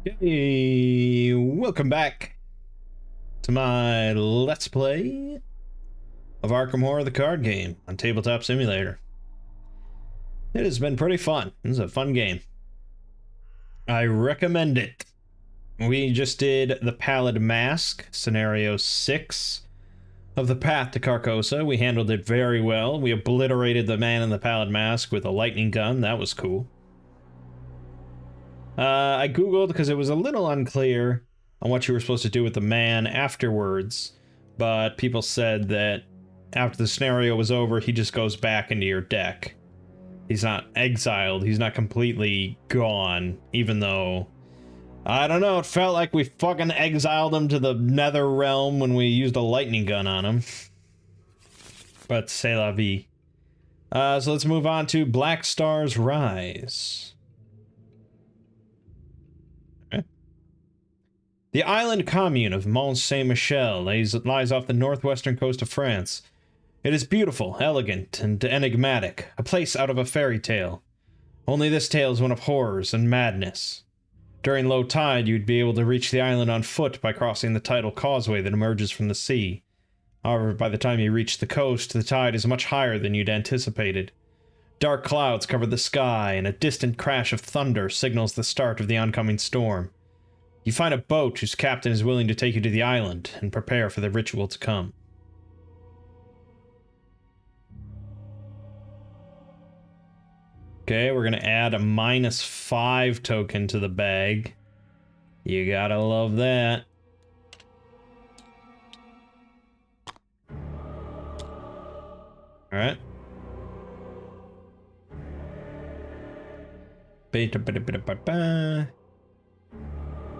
Hey, welcome back to my Let's Play of Arkham Horror, the card game on Tabletop Simulator. It has been pretty fun. This is a fun game. I recommend it. We just did the Pallid Mask, Scenario 6 of the Path to Carcosa. We handled it very well. We obliterated the man in the Pallid Mask with a lightning gun. That was cool. I googled because it was a little unclear on what you were supposed to do with the man afterwards, but people said that after the scenario was over, he just goes back into your deck. He's not exiled, he's not completely gone, even though, I don't know, it felt like we fucking exiled him to the nether realm when we used a lightning gun on him. But c'est la vie. So let's move on to Black Star's Rise. The island commune of Mont Saint-Michel lies off the northwestern coast of France. It is beautiful, elegant, and enigmatic, a place out of a fairy tale. Only this tale is one of horrors and madness. During low tide, you'd be able to reach the island on foot by crossing the tidal causeway that emerges from the sea. However, by the time you reach the coast, the tide is much higher than you'd anticipated. Dark clouds cover the sky, and a distant crash of thunder signals the start of the oncoming storm. You find a boat whose captain is willing to take you to the island and prepare for the ritual to come. Okay, we're gonna add a -5 token to the bag. You gotta love that. Alright.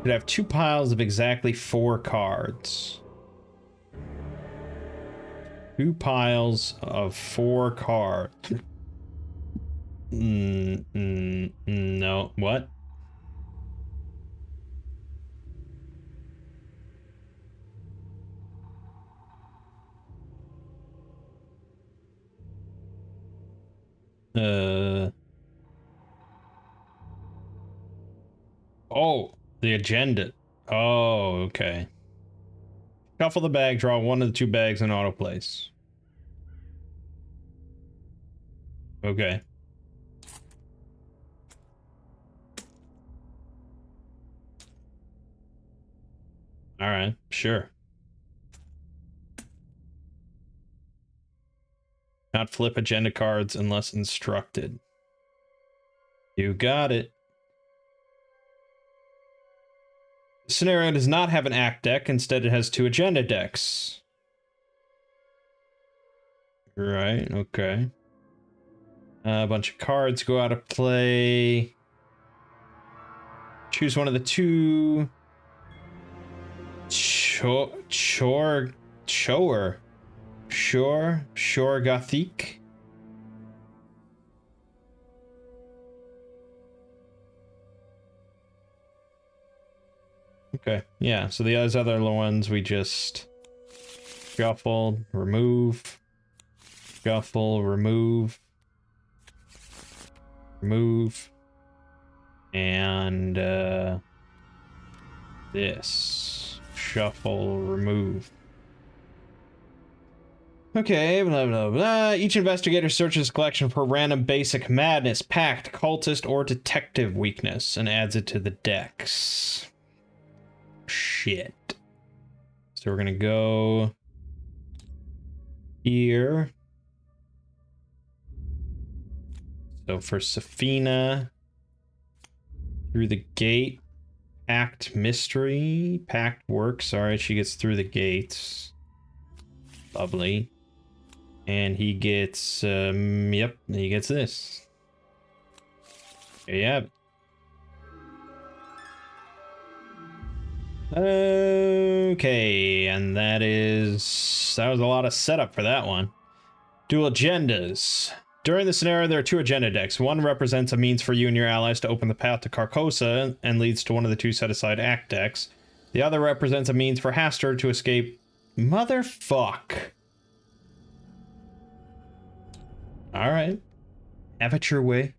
Could have 2 piles of exactly 4 cards. 2 piles of 4 cards. No, what? Oh. The agenda. Oh, okay. Shuffle the bag, draw one of the 2 bags and autoplace. Okay. Alright, sure. Not flip agenda cards unless instructed. You got it. The scenario does not have an act deck, instead it has 2 agenda decks. Right, okay. A bunch of cards go out of play. Choose one of the 2. Shore Gothique. Okay, yeah, so the other ones we just shuffle, remove, shuffle, remove, and this, shuffle, remove. Okay, blah, blah, blah. Each investigator searches a collection for random basic madness, pact, cultist, or detective weakness, and adds it to the decks. Shit. So we're gonna go here. So for Safina, through the gate, pact mystery, pact work. Sorry, she gets through the gates. Lovely. And he gets, yep, he gets this. There you have it. Okay, and that was a lot of setup for that one. Dual agendas. During the scenario, there are 2 agenda decks. One represents a means for you and your allies to open the path to Carcosa and leads to one of the 2 set-aside act decks. The other represents a means for Hastur to escape. Motherfuck. Alright. Have it your way.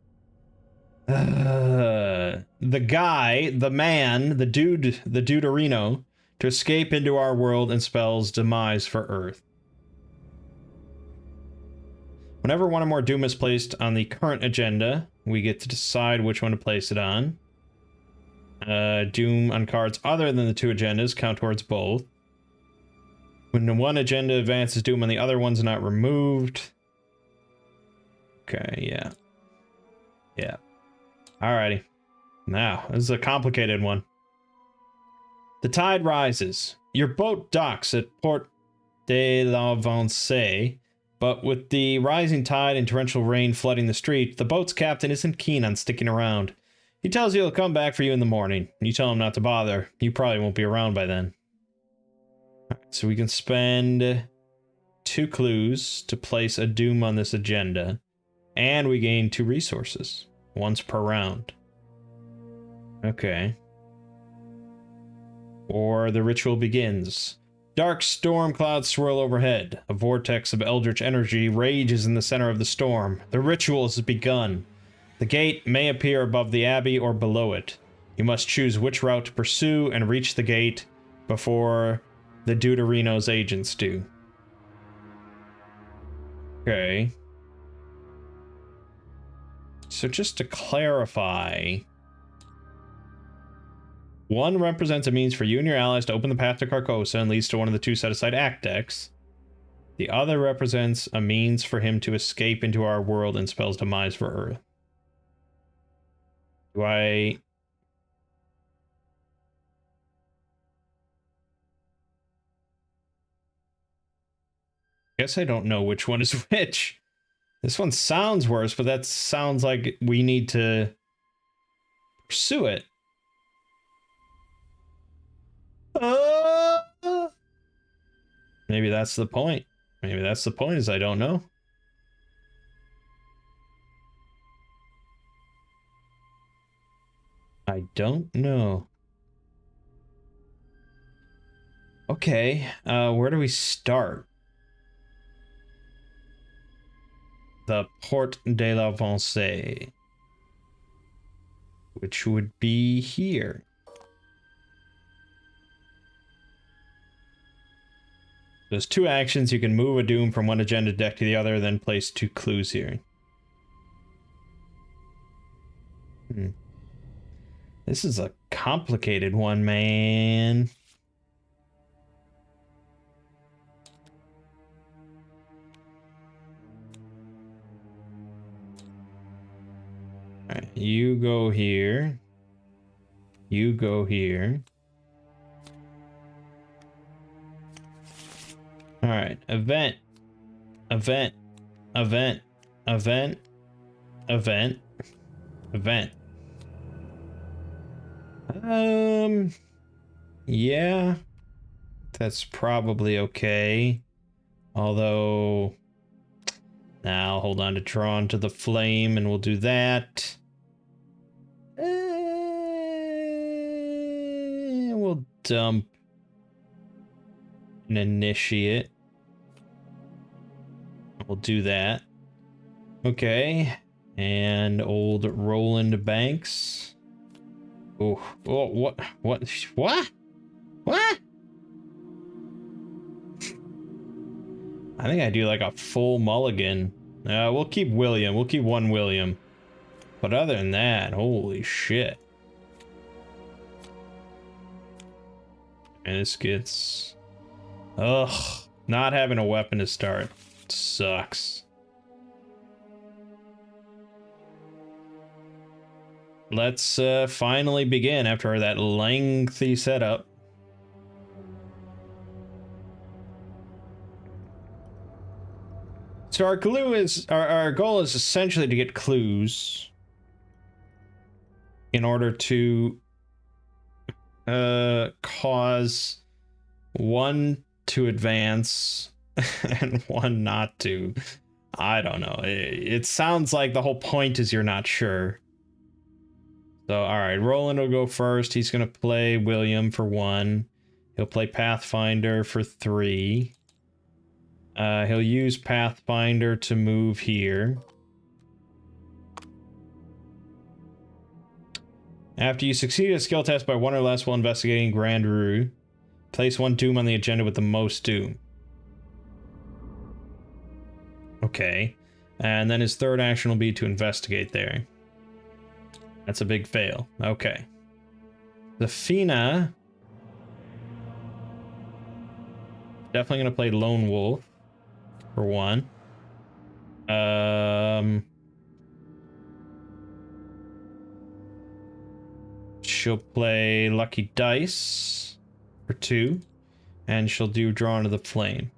The guy, the man, the duderino, to escape into our world and spells demise for Earth. Whenever one or more Doom is placed on the current agenda, we get to decide which one to place it on. Doom on cards other than the two agendas count towards both. When one agenda advances Doom and the other one's not removed. Okay, yeah. Yeah. Alrighty. Now, this is a complicated one. The tide rises. Your boat docks at Port de l'Avancée, but with the rising tide and torrential rain flooding the street, the boat's captain isn't keen on sticking around. He tells you he'll come back for you in the morning. You tell him not to bother. You probably won't be around by then. Alright, so we can spend 2 clues to place a Doom on this agenda, and we gain 2 resources, once per round. Okay. Or the ritual begins. Dark storm clouds swirl overhead. A vortex of eldritch energy rages in the center of the storm. The ritual has begun. The gate may appear above the abbey or below it. You must choose which route to pursue and reach the gate before the Deuterino's agents do. Okay. So just to clarify, 1 represents a means for you and your allies to open the path to Carcosa and leads to one of the 2 set-aside act decks. The other represents a means for him to escape into our world and spells demise for Earth. Do I... guess I don't know which one is which. This one sounds worse, but that sounds like we need to pursue it. Maybe that's the point. Maybe that's the point, is I don't know. I don't know. Okay, where do we start? The Port de l'Avancée, which would be here. There's 2 actions. You can move a Doom from one agenda deck to the other, then place 2 clues here. This is a complicated one, man. Alright, you go here. You go here. Alright, event, event, event, event, event, event. Yeah, that's probably okay. Although, now hold on to Drawn to the Flame and we'll do that. We'll dump an Initiate. We'll do that. Okay. And old Roland Banks. Oh, what? What? I think I do like a full mulligan. We'll keep William. We'll keep 1 William. But other than that, holy shit. And this gets... ugh. Not having a weapon to start sucks. Let's finally begin after that lengthy setup. So our clue is our goal is essentially to get clues in order to cause 1 to advance and 1 not to. I don't know. It sounds like the whole point is you're not sure. So, alright, Roland will go first. He's going to play William for 1. He'll play Pathfinder for 3. He'll use Pathfinder to move here. After you succeed a skill test by 1 or less while investigating Grand Rue, place 1 doom on the agenda with the most doom. Okay. And then his third action will be to investigate there. That's a big fail. Okay. The Fina. Definitely going to play Lone Wolf. For 1. She'll play Lucky Dice for 2. And she'll do Drawn to the Flame.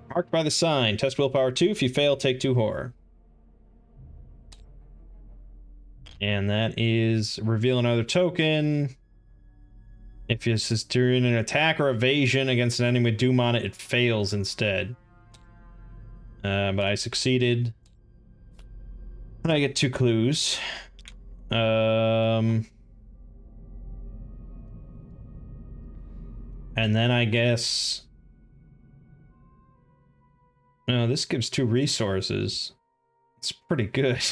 Marked by the sign. Test willpower 2. If you fail, take 2 horror. And that is reveal another token. If this is during an attack or evasion against an enemy with doom on it, it fails instead. But I succeeded. And I get 2 clues. And then I guess... No, this gives 2 resources. It's pretty good.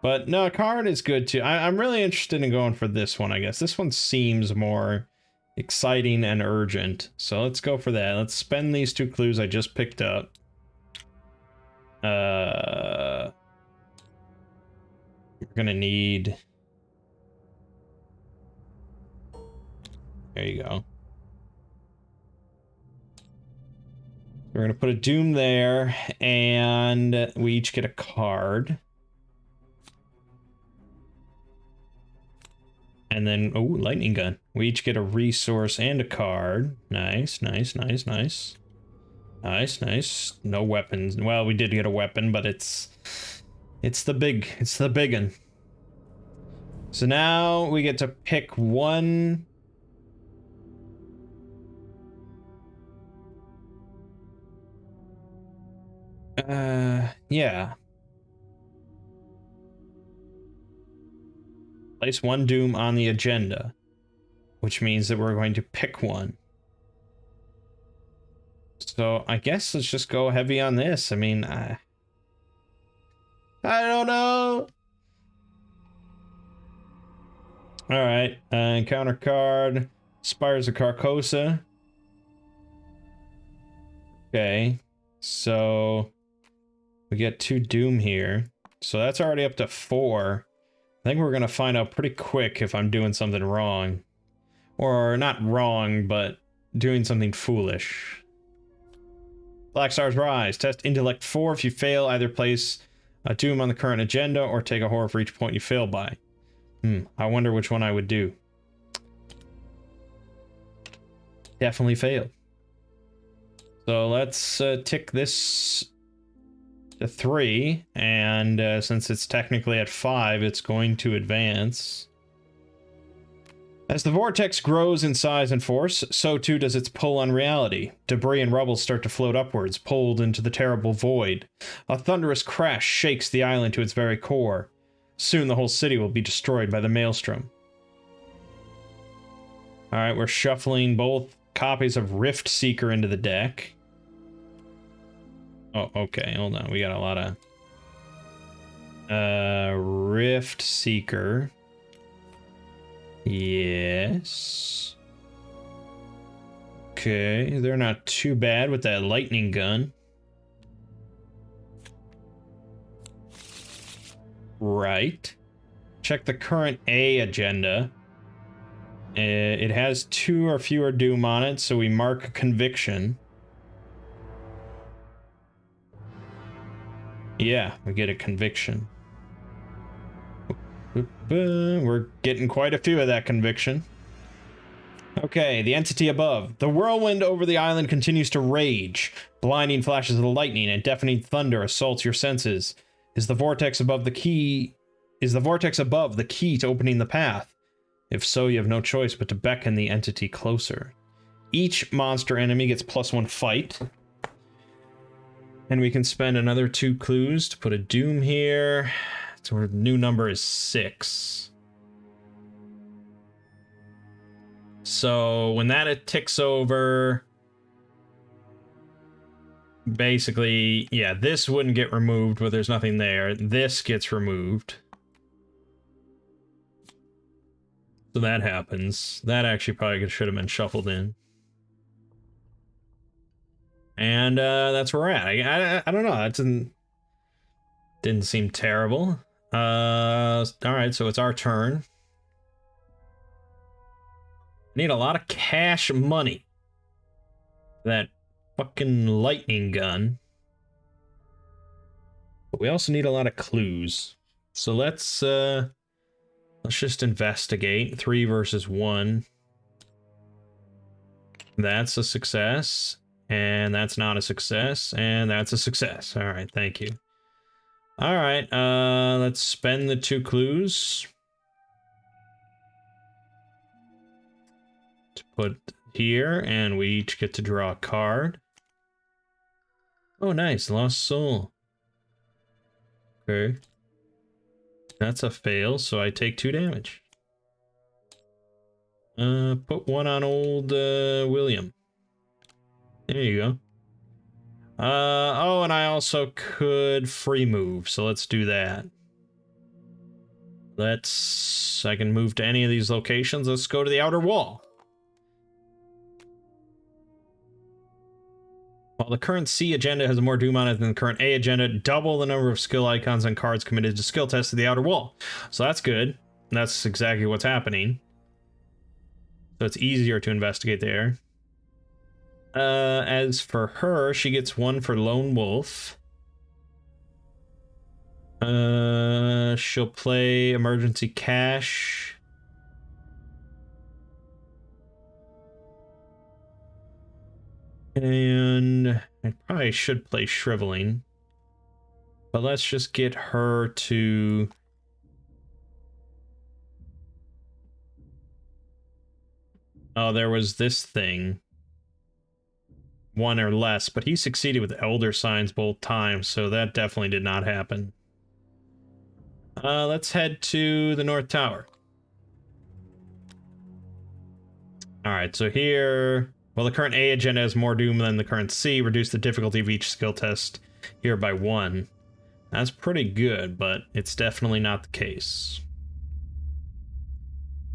But no, a card is good too. I'm really interested in going for this one, I guess. This one seems more exciting and urgent. So let's go for that. Let's spend these 2 clues I just picked up. We're gonna need... There you go. We're gonna put a doom there, and we each get a card. And then, oh, lightning gun. We each get a resource and a card. Nice, nice, nice, nice. Nice, nice. No weapons. Well, we did get a weapon, but it's the big one. So now we get to pick 1. Yeah. Place 1 doom on the agenda, which means that we're going to pick 1. So I guess let's just go heavy on this. I mean, I don't know. All right, encounter card, Spires of Carcosa. Okay, so we get 2 doom here. So that's already up to 4. I think we're gonna find out pretty quick if I'm doing something wrong. Or not wrong, but doing something foolish. Black Stars Rise. Test Intellect 4. If you fail, either place a doom on the current agenda or take a horror for each point you fail by. I wonder which one I would do. Definitely failed. So let's tick this to 3, and since it's technically at 5, it's going to advance. As the vortex grows in size and force, so too does its pull on reality. Debris and rubble start to float upwards, pulled into the terrible void. A thunderous crash shakes the island to its very core. Soon the whole city will be destroyed by the maelstrom. Alright, we're shuffling both copies of Rift Seeker into the deck. Oh, okay, hold on. We got a lot of... Rift Seeker. Yes. Okay, they're not too bad with that lightning gun. Right. Check the current A agenda. It has 2 or fewer doom on it, so we mark conviction. Yeah, we get a conviction. We're getting quite a few of that conviction. Okay, the entity above. The whirlwind over the island continues to rage. Blinding flashes of lightning and deafening thunder assaults your senses. Is the vortex above the key to opening the path? If so, you have no choice but to beckon the entity closer. Each monster enemy gets +1 fight. And we can spend another 2 clues to put a doom here. So our new number is 6. So when that ticks over, basically, yeah, this wouldn't get removed, but there's nothing there. This gets removed. So that happens. That actually probably should have been shuffled in. And that's where we're at. I don't know. That didn't seem terrible. All right, so it's our turn. Need a lot of cash money. That fucking lightning gun. But we also need a lot of clues. So let's just investigate. 3 versus 1. That's a success. And that's not a success. And that's a success. All right, thank you. All right, let's spend the 2 clues. To put here, and we each get to draw a card. Oh, nice. Lost soul. Okay. That's a fail, so I take 2 damage. Put 1 on old William. There you go. Oh, and I also could free move, so let's do that. I can move to any of these locations. Let's go to the outer wall. While the current C agenda has more doom on it than the current A agenda, double the number of skill icons and cards committed to skill tests of the outer wall. So that's good. That's exactly what's happening. So it's easier to investigate there. As for her, she gets 1 for Lone Wolf. She'll play Emergency Cash. And I probably should play Shriveling. But let's just get her to... Oh, there was this thing. 1 or less, but he succeeded with Elder Signs both times, so that definitely did not happen. Let's head to the North Tower. Alright, so here... Well, the current A agenda has more doom than the current C. Reduce the difficulty of each skill test here by 1. That's pretty good, but it's definitely not the case.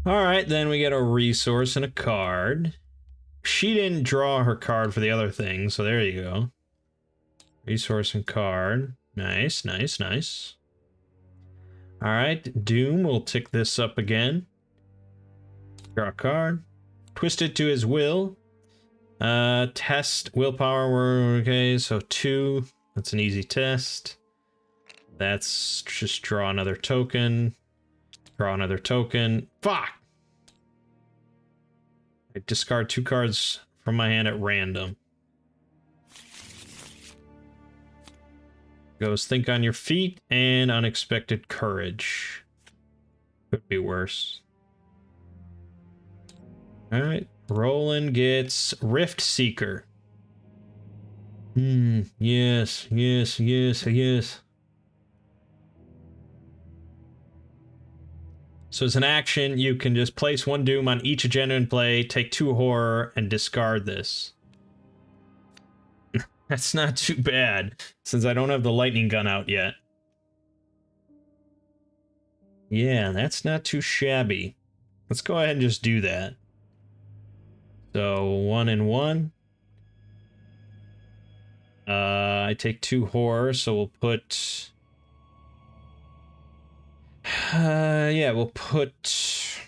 Alright, then we get a resource and a card. She didn't draw her card for the other thing, so there you go. Resource and card. Nice, nice, nice. Alright, Doom will tick this up again. Draw a card. Twist it to his will. Test willpower. Okay, so 2. That's an easy test. That's just draw another token. Draw another token. Fuck! I discard 2 cards from my hand at random. Goes Think on Your Feet and Unexpected Courage. Could be worse. Alright. Roland gets Rift Seeker. Yes, yes, yes, yes. So as an action, you can just place 1 doom on each agenda in play, take 2 horror, and discard this. That's not too bad, since I don't have the lightning gun out yet. Yeah, that's not too shabby. Let's go ahead and just do that. So 1 and 1. I take 2 horror, so we'll put... yeah, we'll put...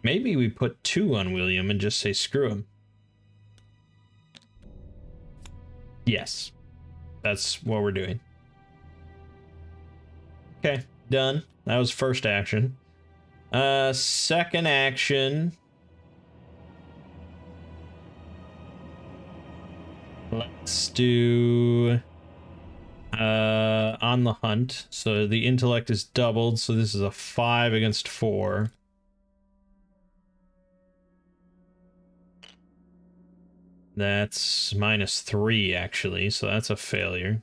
Maybe we put 2 on William and just say screw him. Yes. That's what we're doing. Okay, done. That was first action. Second action... Let's do... on the hunt. So the intellect is doubled, so this is a 5 against 4. That's -3, actually, so that's a failure.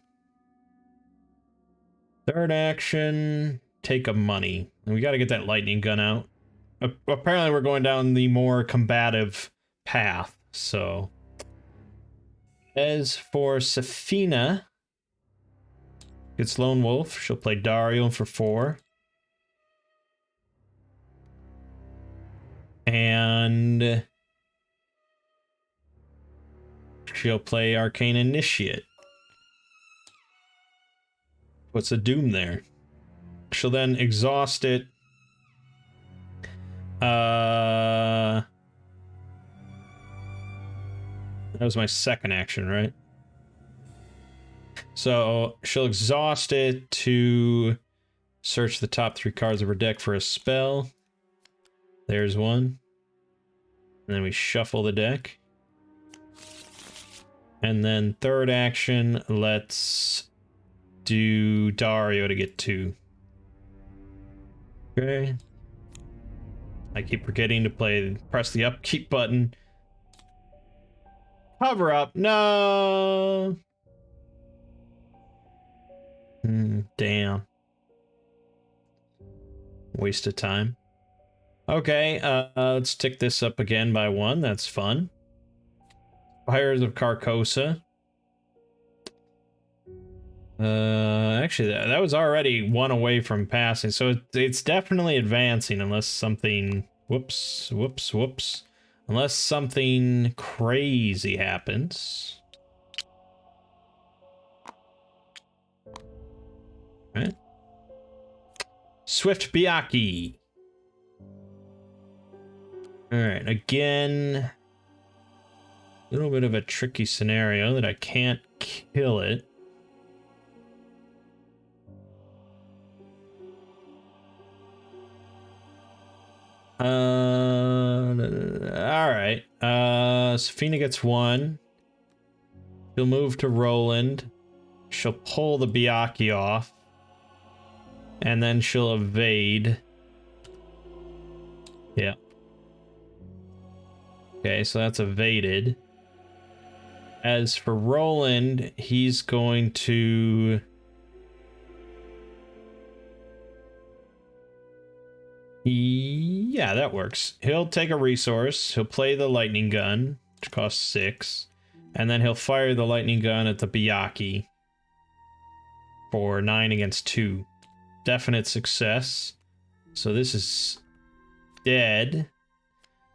Third action, take a money. And we gotta get that lightning gun out. Apparently we're going down the more combative path. So, as for Safina, it's Lone Wolf. She'll play Dario for 4. And she'll play Arcane Initiate. What's a Doom there? She'll then exhaust it. That was my second action, right? So she'll exhaust it to search the top 3 cards of her deck for a spell. There's one. And then we shuffle the deck. And then third action, let's do Dario to get 2. Okay. I keep forgetting to press the upkeep button. Cover up. No. Damn. Waste of time. Okay, let's tick this up again by 1. That's fun. Fires of Carcosa. Actually, that was already 1 away from passing, so it's definitely advancing unless something... Whoops. Unless something crazy happens. Right. Swift Biaki. Alright, again, a little bit of a tricky scenario that I can't kill it. Alright, Safina gets 1. She'll move to Roland. She'll pull the Biaki off. And then she'll evade. Yeah. Okay, so that's evaded. As for Roland, he's going to... Yeah, that works. He'll take a resource. He'll play the lightning gun, which costs 6. And then he'll fire the lightning gun at the Biaki for 9 against 2. Definite success. So this is dead.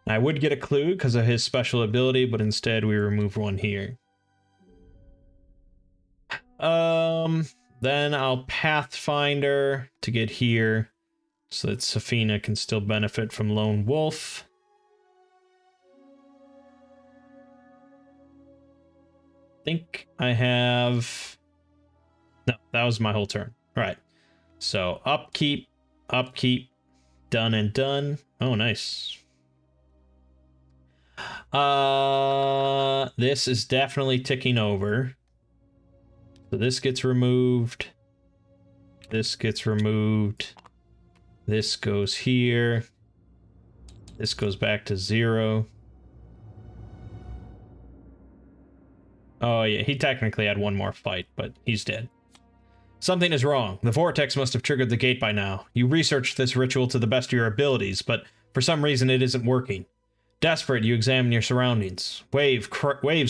I would get a clue because of his special ability, but instead we remove 1 here. Then I'll Pathfinder to get here so that Safina can still benefit from Lone Wolf. I think I have... No, that was my whole turn. All right. So upkeep, done and done. Oh, nice. This is definitely ticking over. So this gets removed. This gets removed. This goes here. This goes back to 0. Oh yeah, he technically had 1 more fight, but he's dead. Something is wrong. The vortex must have triggered the gate by now. You researched this ritual to the best of your abilities, but for some reason it isn't working. Desperate, you examine your surroundings. Waves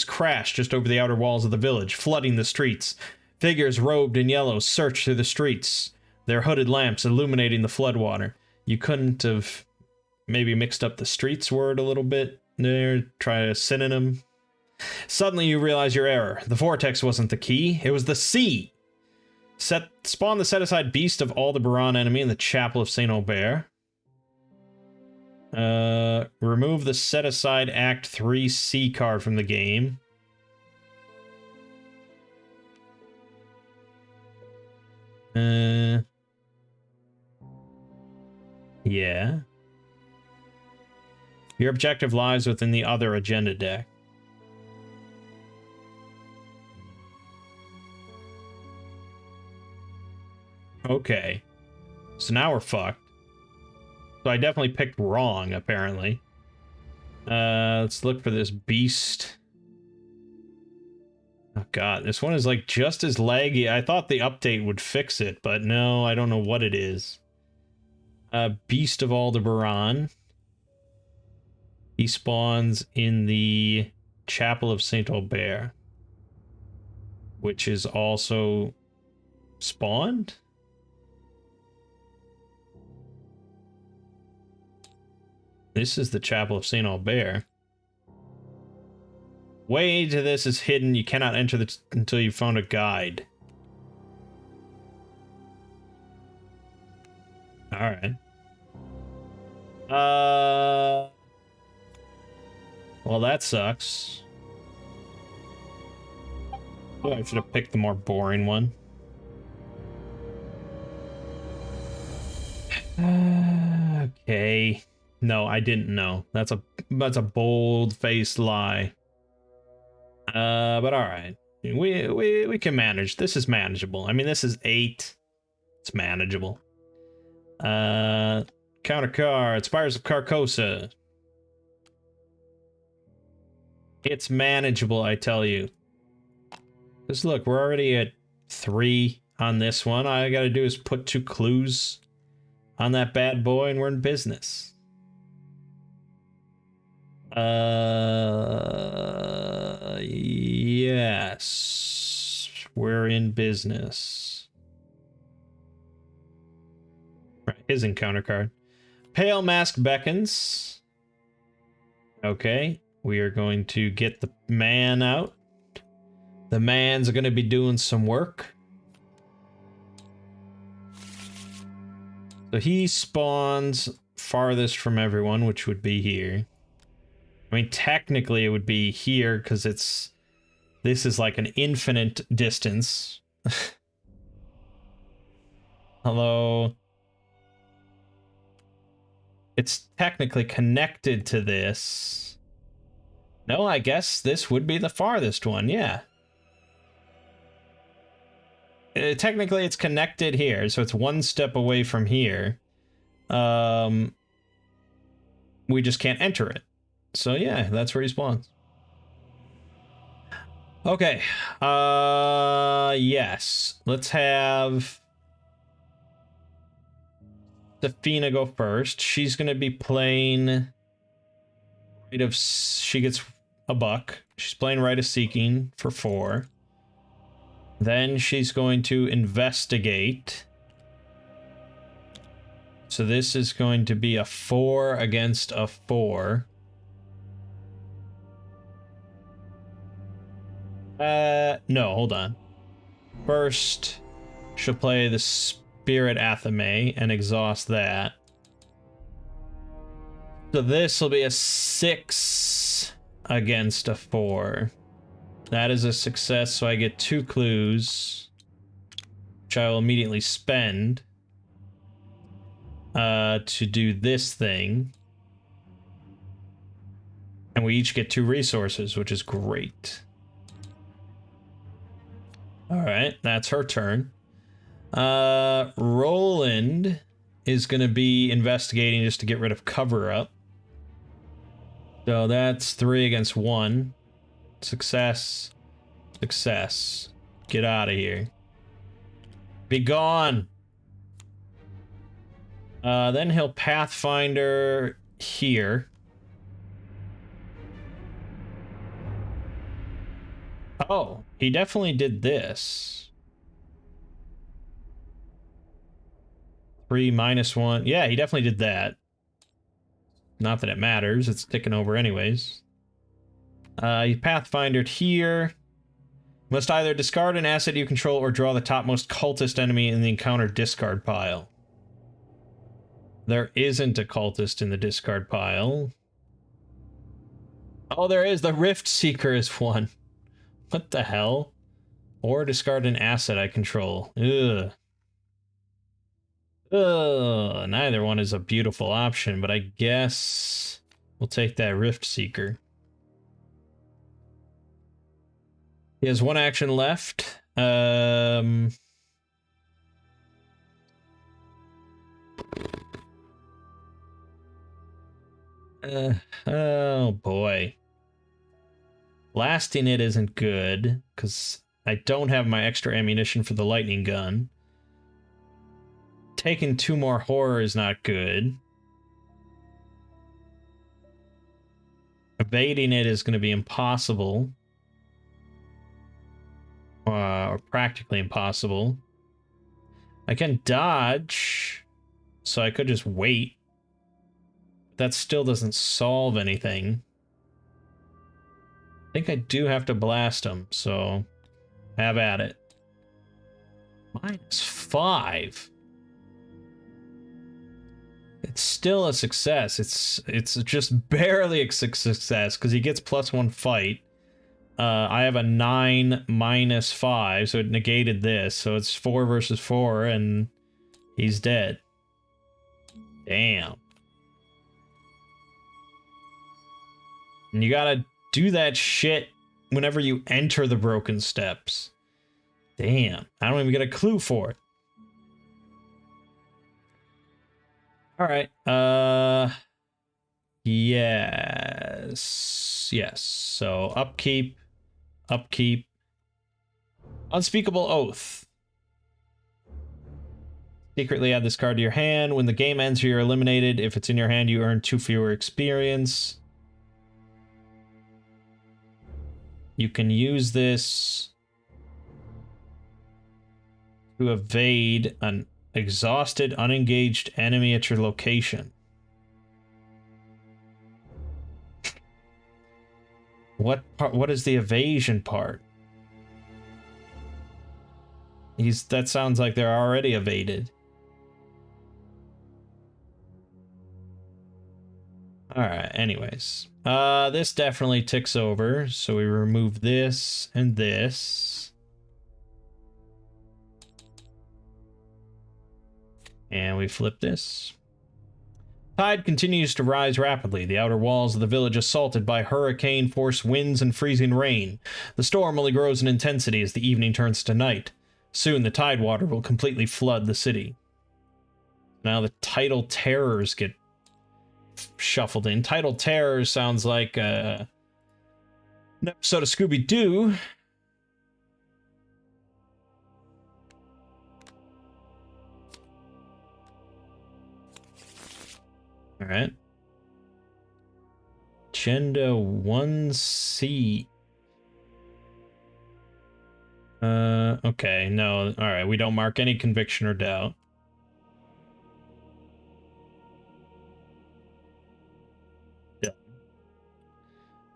crash just over the outer walls of the village, flooding the streets. Figures robed in yellow search through the streets, their hooded lamps illuminating the floodwater. You couldn't have maybe mixed up the streets word a little bit there, try a synonym. Suddenly you realize your error. The vortex wasn't the key, it was the sea. Spawn the set-aside beast of Aldebaran enemy in the Chapel of St. Aubert. Remove the set-aside Act 3 C card from the game. Yeah. Your objective lies within the other agenda deck. Okay. So now we're fucked. So I definitely picked wrong, apparently. Let's look for this beast. Oh god, this one is like just as laggy. I thought the update would fix it, but no, I don't know what it is. Beast of Aldebaran. He spawns in the Chapel of Saint Aubert, which is also spawned. This is the Chapel of Saint Aubert. Way to this is hidden. You cannot enter this until you found a guide. All right. Well, that sucks. Oh, I should have picked the more boring one. Okay. No, I didn't know. That's a bold-faced lie. But all right. We can manage. This is manageable. I mean, this is 8. It's manageable. Counter card, Spires of Carcosa. It's manageable, I tell you. Just look, we're already at 3 on this one. All I gotta do is put 2 clues on that bad boy and we're in business. Yes. We're in business. Right, his encounter card. Pale Mask beckons. Okay, we are going to get the man out. The man's going to be doing some work. So he spawns farthest from everyone, which would be here. I mean, technically it would be here because this is like an infinite distance. Although it's technically connected to this. No, I guess this would be the farthest one, yeah. Technically it's connected here, so it's 1 step away from here. We just can't enter it. So yeah, that's where he spawns. Okay. Yes. Let's have Safina go first. She's gonna be playing Rite of... She gets a buck. She's playing Rite of Seeking for 4. Then she's going to investigate. So this is going to be a 4 against a 4. No, hold on. First, she'll play the Spirit Athame and exhaust that. So this will be a 6 against a 4. That is a success, so I get 2 clues, which I will immediately spend to do this thing. And we each get 2 resources, which is great. Alright, that's her turn. Roland is going to be investigating just to get rid of cover-up. So that's 3 against 1. Success. Success. Get out of here. Be gone! Then he'll Pathfinder here. Oh, he definitely did this. 3 minus 1. Yeah, he definitely did that. Not that it matters. It's ticking over anyways. You Pathfindered here. Must either discard an asset you control or draw the topmost cultist enemy in the encounter discard pile. There isn't a cultist in the discard pile. Oh, there is. The Rift Seeker is one. What the hell? Or discard an asset I control. Ugh. Ugh. Neither one is a beautiful option, but I guess we'll take that Rift Seeker. He has 1 action left. Oh boy. Lasting it isn't good, because I don't have my extra ammunition for the lightning gun. Taking 2 more horror is not good. evading it is going to be impossible. Or practically impossible. I can dodge, so I could just wait. That still doesn't solve anything. I think I do have to blast him, so have at it. -5. It's still a success. It's just barely a success because he gets +1 fight. I have a 9 -5, so it negated this. So it's 4 versus 4, and he's dead. Damn. And you gotta do that shit whenever you enter the broken steps. Damn. I don't even get a clue for it. Alright. Yes. Yes. So upkeep. Upkeep. Unspeakable Oath. Secretly add this card to your hand. When the game ends, you're eliminated. If it's in your hand, you earn 2 fewer experience. You can use this to evade an exhausted, unengaged enemy at your location. What is the evasion part? That sounds like they're already evaded. Alright, anyways. This definitely ticks over, so we remove this and this. And we flip this. Tide continues to rise rapidly, the outer walls of the village assaulted by hurricane-force winds and freezing rain. The storm only grows in intensity as the evening turns to night. Soon the tidewater will completely flood the city. Now the Tidal Terrors get shuffled in. Tidal Terrors sounds like an episode of Scooby-Doo. Alright. Agenda 1C. Okay, no, alright, we don't mark any conviction or doubt.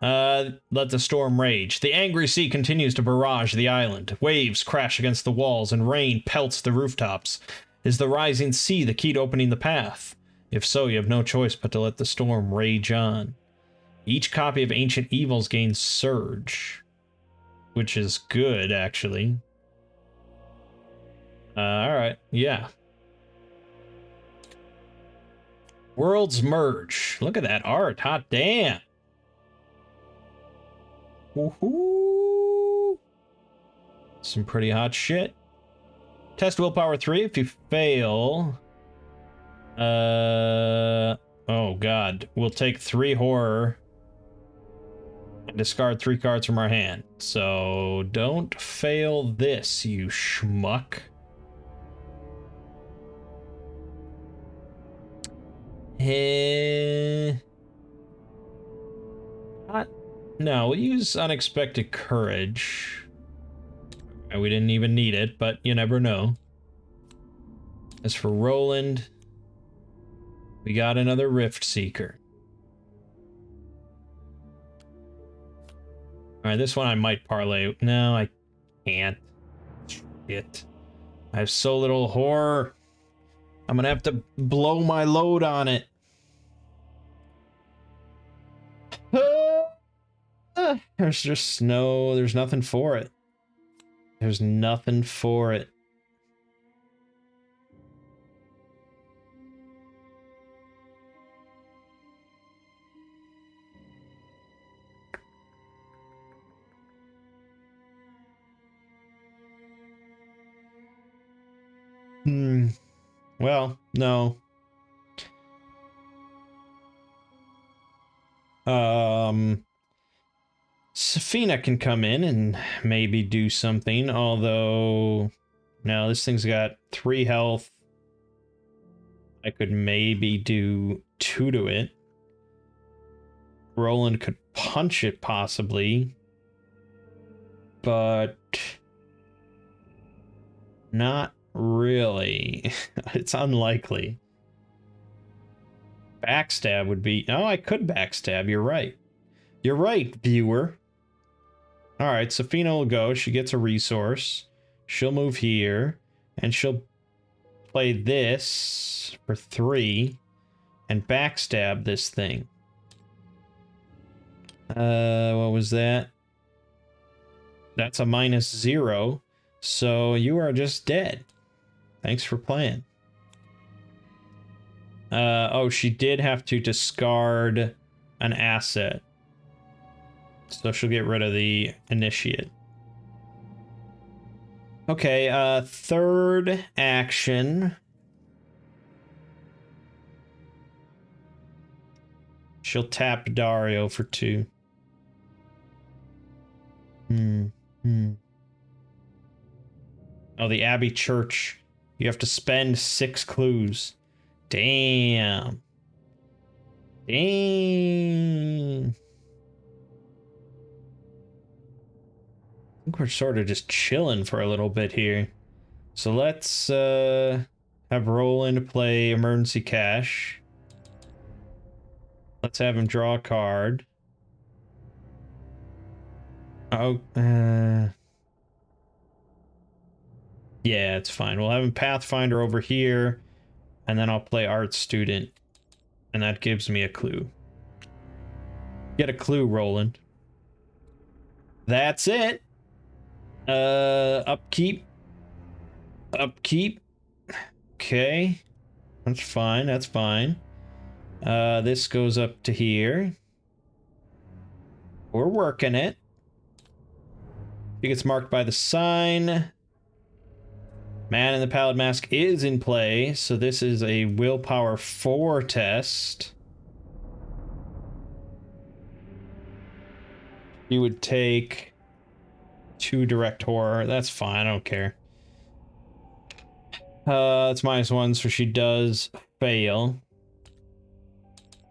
Let the storm rage. The angry sea continues to barrage the island. Waves crash against the walls and rain pelts the rooftops. Is the rising sea the key to opening the path? If so, you have no choice but to let the storm rage on. Each copy of Ancient Evils gains Surge, which is good, actually. Alright, yeah. Worlds Merge. Look at that art, hot damn. Woohoo! Some pretty hot shit. Test Willpower 3. If you fail... oh god. We'll take 3 horror and discard 3 cards from our hand. So don't fail this, you schmuck. No, we'll use Unexpected Courage. We didn't even need it, but you never know. As for Roland, we got another Rift Seeker. Alright, this one I might parlay. No, I can't. Shit. I have so little horror. I'm gonna have to blow my load on it. There's just there's nothing for it. There's nothing for it. Well, no. Safina can come in and maybe do something, although... No, this thing's got 3 health. I could maybe do 2 to it. Roland could punch it, possibly. But not really. It's unlikely. Backstab would be... Oh, I could backstab. You're right. You're right, viewer. Alright, Safina will go. She gets a resource. She'll move here. And she'll play this for 3. And backstab this thing. What was that? That's a -0. So you are just dead. Thanks for playing. Oh, she did have to discard an asset. So she'll get rid of the initiate. Okay, third action. She'll tap Dario for 2. Oh, the Abbey Church. You have to spend 6 clues. Damn. Dang. I think we're sort of just chilling for a little bit here. So let's have Roland play Emergency Cash. Let's have him draw a card. Oh, yeah, it's fine. We'll have him Pathfinder over here, and then I'll play Art Student, and that gives me a clue. Get a clue, Roland. That's it. Upkeep. Upkeep. Okay. That's fine, that's fine. This goes up to here. We're working it. He gets marked by the sign. Man in the Pallid Mask is in play, so this is a willpower 4 test. You would take 2 direct horror. That's fine, I don't care. It's -1, so she does fail.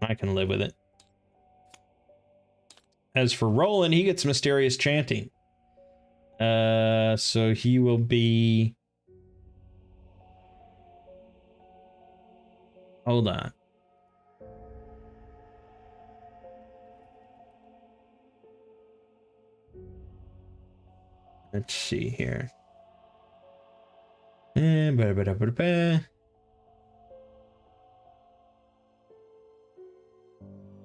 I can live with it. As for Roland, he gets Mysterious Chanting. So he will be... Hold on. Let's see here.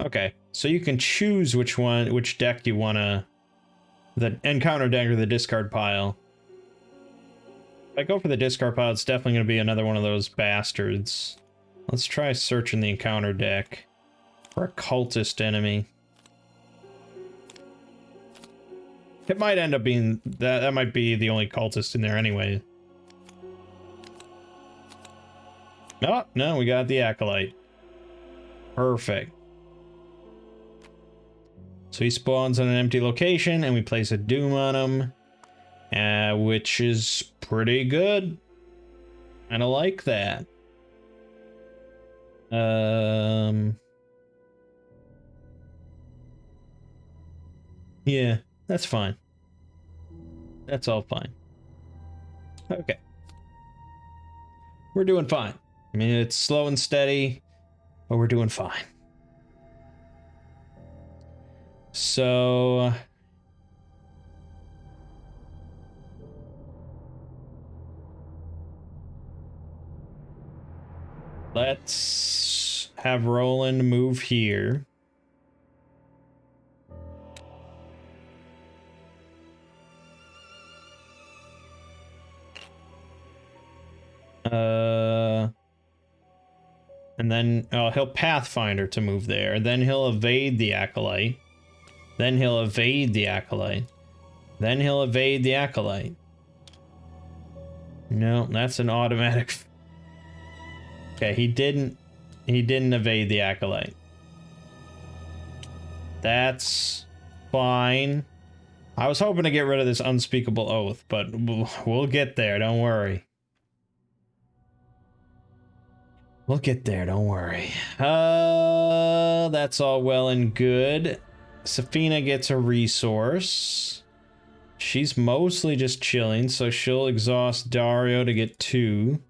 Okay, so you can choose which deck you want to... The encounter deck or the discard pile. If I go for the discard pile, it's definitely going to be another one of those bastards. Let's try searching the encounter deck for a cultist enemy. It might end up being... That might be the only cultist in there anyway. Oh, no, we got the Acolyte. Perfect. So he spawns on an empty location, and we place a Doom on him, which is pretty good. I don't like that. Yeah, that's fine. That's all fine. Okay. We're doing fine. I mean, it's slow and steady, but we're doing fine. So... let's have Roland move here. And then he'll Pathfinder to move there. Then he'll evade the Acolyte. Then he'll evade the Acolyte. Then he'll evade the Acolyte. No, that's an automatic. Okay, he didn't evade the Acolyte. That's fine. I was hoping to get rid of this unspeakable oath, but we'll get there, don't worry. We'll get there, don't worry. That's all well and good. Safina gets a resource. She's mostly just chilling, so she'll exhaust Dario to get 2.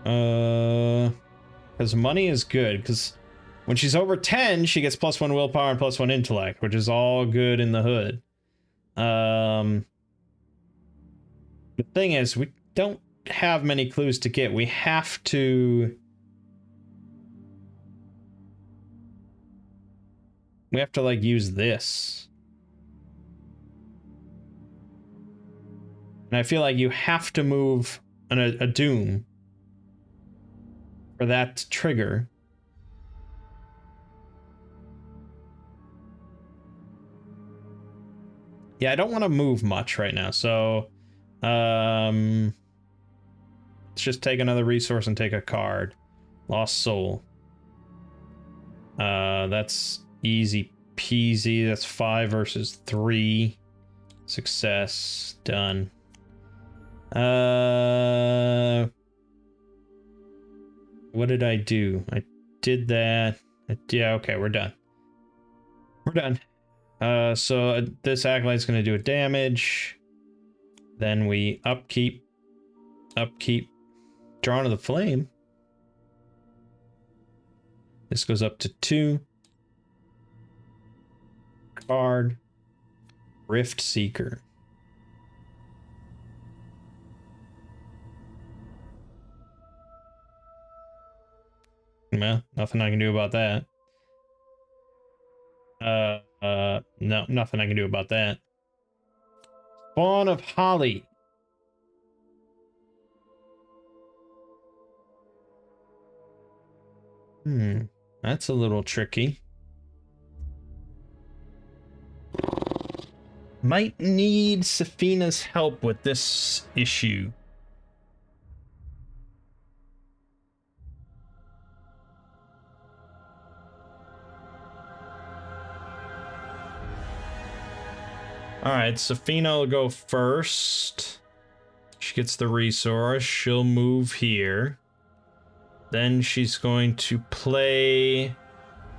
Because money is good, because when she's over 10, she gets +1 willpower and +1 intellect, which is all good in the hood. The thing is, we don't have many clues to get. We have to... like, use this. And I feel like you have to move a doom for that to trigger. Yeah, I don't want to move much right now, so... let's just take another resource and take a card. Lost Soul. That's easy peasy. That's 5 versus 3. Success. Done. What did I do? I did that. Yeah, okay, we're done. We're done. So this Acolyte's gonna do a damage. Then we upkeep. Drawn to the Flame. This goes up to 2. Card. Rift Seeker. Well, nothing I can do about that. No, nothing I can do about that. Spawn of Holly. That's a little tricky. Might need Safina's help with this issue. Alright, Safina will go first. She gets the resource. She'll move here. Then she's going to play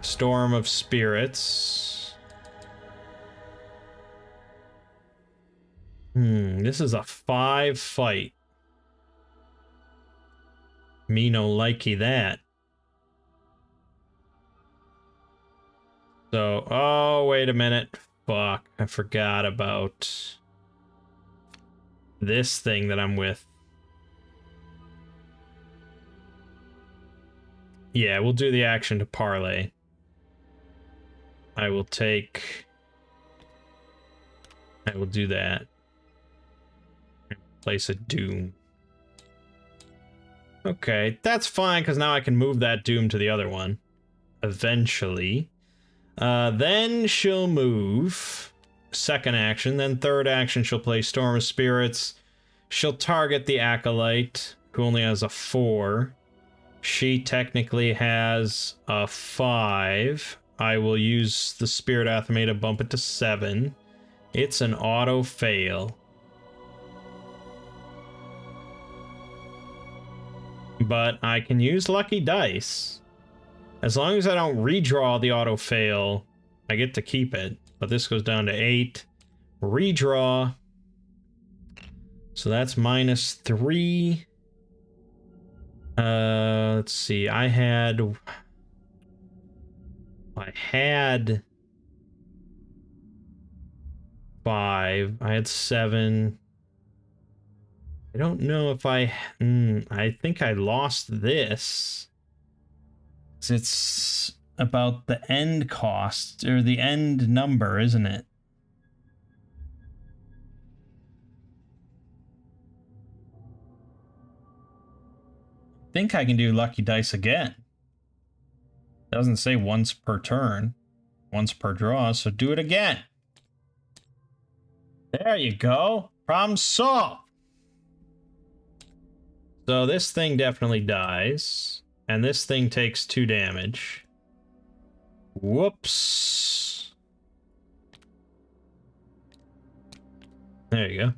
Storm of Spirits. This is a 5 fight. Me no likey that. So, oh, wait a minute. Fuck, I forgot about this thing that I'm with. Yeah, we'll do the action to parlay. I will do that. Place a Doom. Okay, that's fine, because now I can move that Doom to the other one. Eventually. Then she'll move. Second action. Then third action, she'll play Storm of Spirits. She'll target the Acolyte, who only has a 4. She technically has a 5. I will use the Spirit Athame to bump it to 7. It's an auto fail. But I can use Lucky Dice. As long as I don't redraw the auto fail, I get to keep it. But this goes down to 8. Redraw. So that's -3. Let's see. I had 5. I had 7. I don't know if I think I lost this. It's about the end cost, or the end number, isn't it? I think I can do Lucky Dice again. Doesn't say once per turn, once per draw, so do it again. There you go. Problem solved. So this thing definitely dies. And this thing takes 2 damage. Whoops. There you go.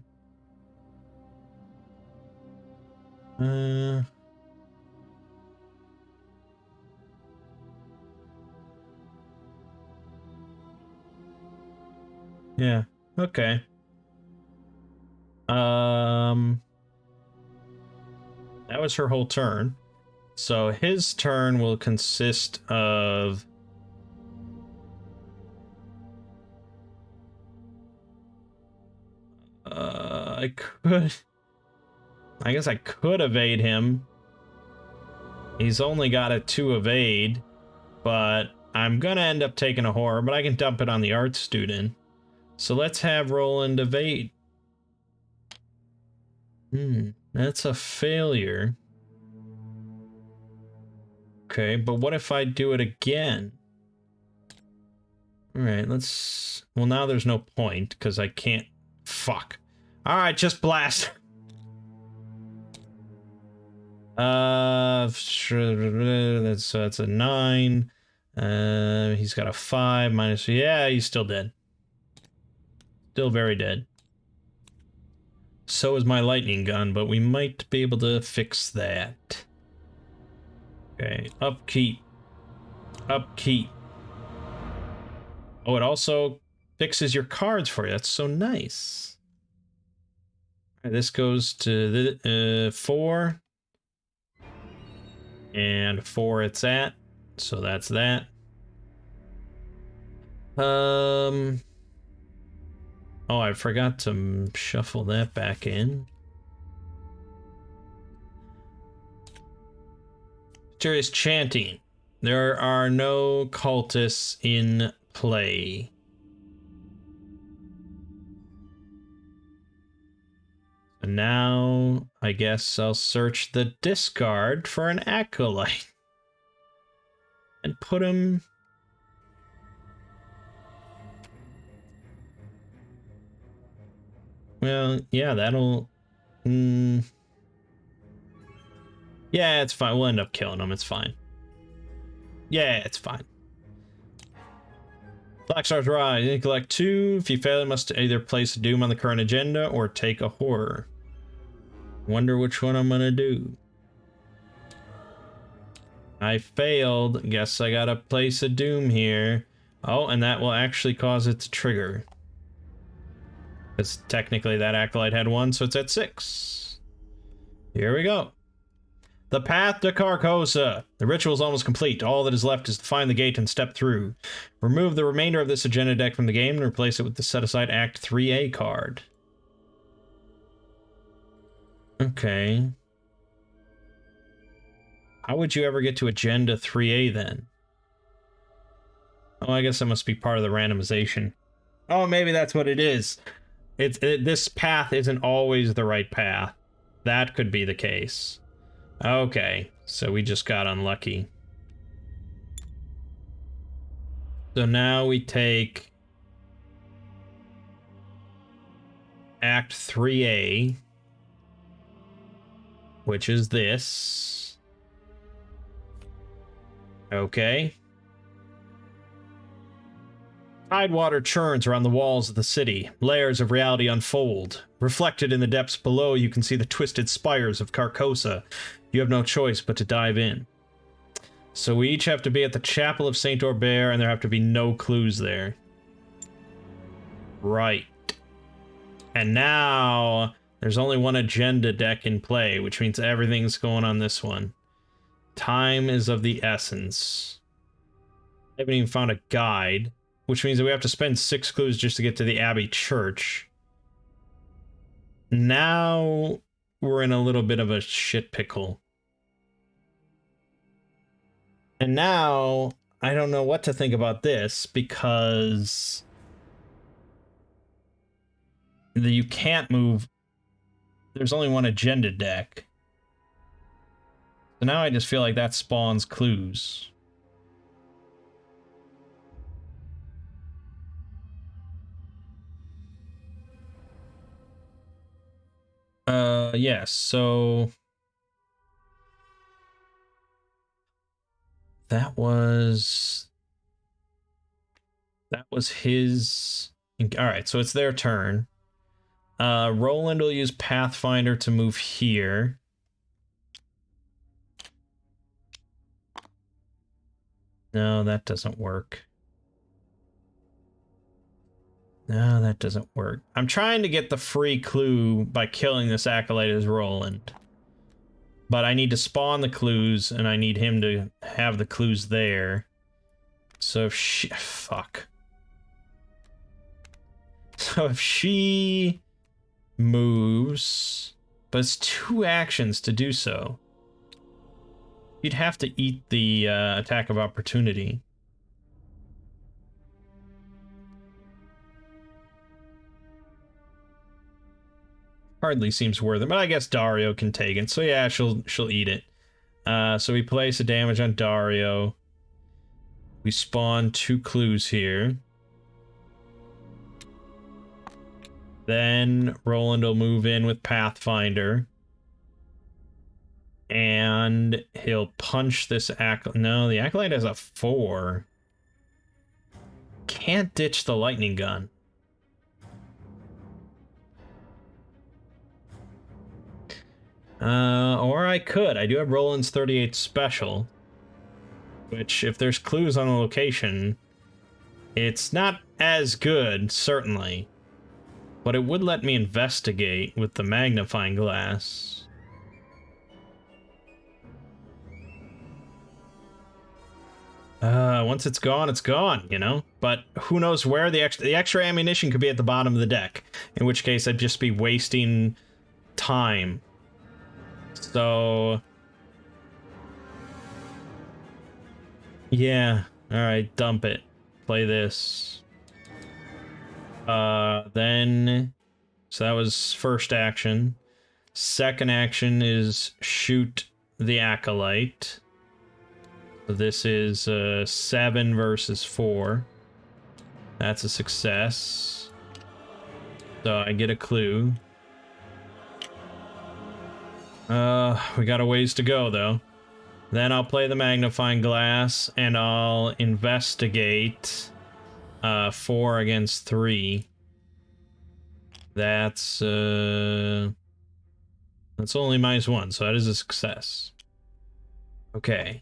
Yeah. Okay. That was her whole turn. So his turn will consist of I guess I could evade him. He's only got a 2 evade, but I'm gonna end up taking a horror, but I can dump it on the art student. So let's have Roland evade. That's a failure. Okay, but what if I do it again? Alright, let's... Well, now there's no point, because I can't... Fuck. Alright, just blast. That's a 9. He's got a 5 minus... Yeah, he's still dead. Still very dead. So is my lightning gun, but we might be able to fix that. Okay, upkeep. Upkeep. Oh, it also fixes your cards for you. That's so nice. All right, this goes to the 4. And 4 it's at. So that's that. Oh, I forgot to shuffle that back in. Mysterious chanting. There are no cultists in play. And now, I guess I'll search the discard for an acolyte. And put him... Well, yeah, that'll... Yeah, it's fine. We'll end up killing him. It's fine. Yeah, it's fine. Black Star's Rise. You collect 2. If you fail, you must either place a doom on the current agenda or take a horror. Wonder which one I'm gonna do. I failed. Guess I gotta place a doom here. Oh, and that will actually cause it to trigger. Because technically that acolyte had 1, so it's at 6. Here we go. The path to Carcosa. The ritual is almost complete. All that is left is to find the gate and step through. Remove the remainder of this agenda deck from the game and replace it with the set-aside Act 3A card. Okay. How would you ever get to Agenda 3A then? Oh, I guess that must be part of the randomization. Oh, maybe that's what it is. This path isn't always the right path. That could be the case. Okay, so we just got unlucky. So now we take Act 3A, which is this. Okay. Tidewater churns around the walls of the city. Layers of reality unfold. Reflected in the depths below, you can see the twisted spires of Carcosa. You have no choice but to dive in. So we each have to be at the Chapel of Saint Aubert, and there have to be no clues there. Right. And now, there's only one agenda deck in play, which means everything's going on this one. Time is of the essence. I haven't even found a guide, which means that we have to spend 6 clues just to get to the Abbey Church. Now, we're in a little bit of a shit pickle. And now, I don't know what to think about this, because you can't move. There's only one agenda deck. So now I just feel like that spawns clues. Yes, so that was his. All right, so it's their turn. Roland will use Pathfinder to move here. No, that doesn't work. No, that doesn't work. I'm trying to get the free clue by killing this acolyte as Roland. But I need to spawn the clues, and I need him to have the clues there. So if she... Fuck. So if she moves... But it's 2 actions to do so. You'd have to eat the attack of opportunity. Hardly seems worth it, but I guess Dario can take it. So yeah, she'll eat it. So we place a damage on Dario. We spawn 2 clues here. Then Roland will move in with Pathfinder. And he'll punch this acolyte. No, the acolyte has a 4. Can't ditch the lightning gun. Or I could. I do have Roland's 38 special. Which, if there's clues on a location, it's not as good, certainly. But it would let me investigate with the magnifying glass. Once it's gone, you know? But who knows where the extra ammunition could be at the bottom of the deck. In which case, I'd just be wasting time. So... yeah. Alright, dump it. Play this. Then... so that was first action. Second action is shoot the acolyte. So this is 7 versus 4. That's a success. So I get a clue. We got a ways to go, though. Then I'll play the magnifying glass, and I'll investigate 4 against 3. That's only -1, so that is a success. Okay.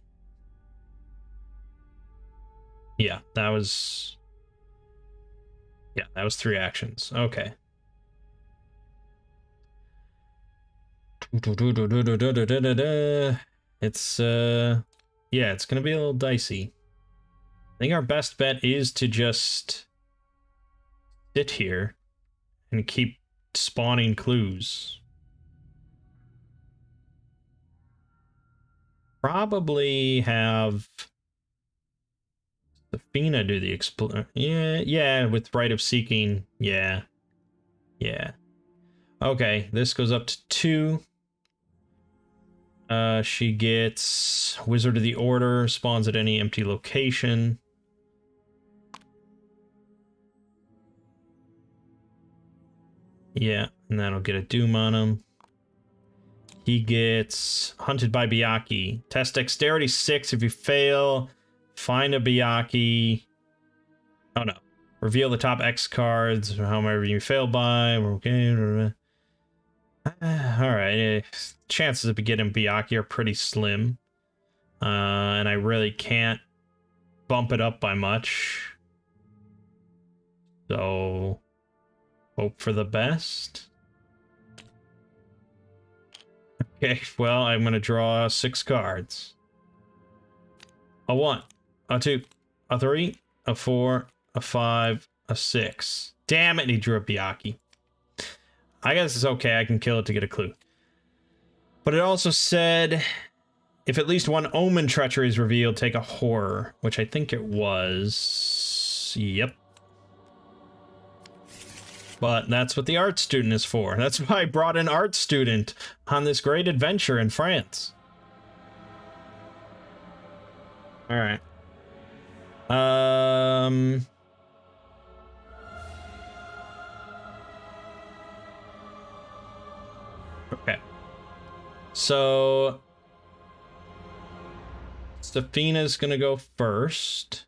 Yeah, that was 3 actions. Okay. It's yeah, it's gonna be a little dicey. I think our best bet is to just sit here and keep spawning clues. Probably have Athena do the explore. Yeah, with Right of Seeking. Yeah. Okay, this goes up to 2. She gets Wizard of the Order, spawns at any empty location. Yeah, and that'll get a Doom on him. He gets Hunted by Byakhee. Test Dexterity 6 if you fail. Find a Byakhee. Oh no. Reveal the top X cards, however you fail by. Okay. Alright. Chances of getting Byakhee are pretty slim. And I really can't bump it up by much. So, hope for the best. Okay, well, I'm going to draw 6 cards. A 1, a 2, a 3, a 4, a 5, a 6. Damn it, he drew a Byakhee. I guess it's okay, I can kill it to get a clue. But it also said, if at least 1 Omen Treachery is revealed, take a horror, which I think it was. Yep. But that's what the art student is for. That's why I brought an art student on this great adventure in France. Alright. Okay. So Safina's gonna go first.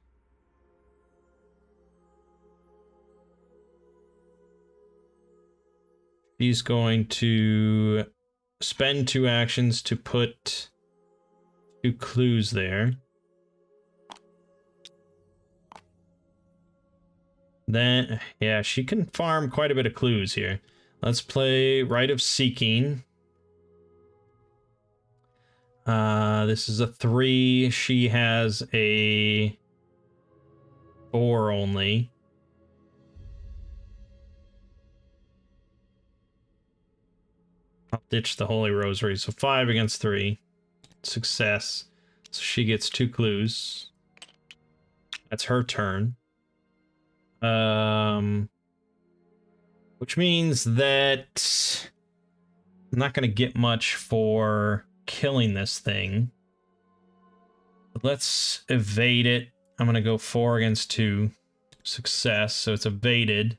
She's going to spend 2 actions to put 2 clues there. Then, yeah, she can farm quite a bit of clues here. Let's play Rite of Seeking. This is a 3. She has a 4 only. I'll ditch the Holy Rosary. So 5 against 3. Success. So she gets 2 clues. That's her turn. Which means that I'm not going to get much for killing this thing. But let's evade it. I'm going to go 4 against 2. Success, so it's evaded.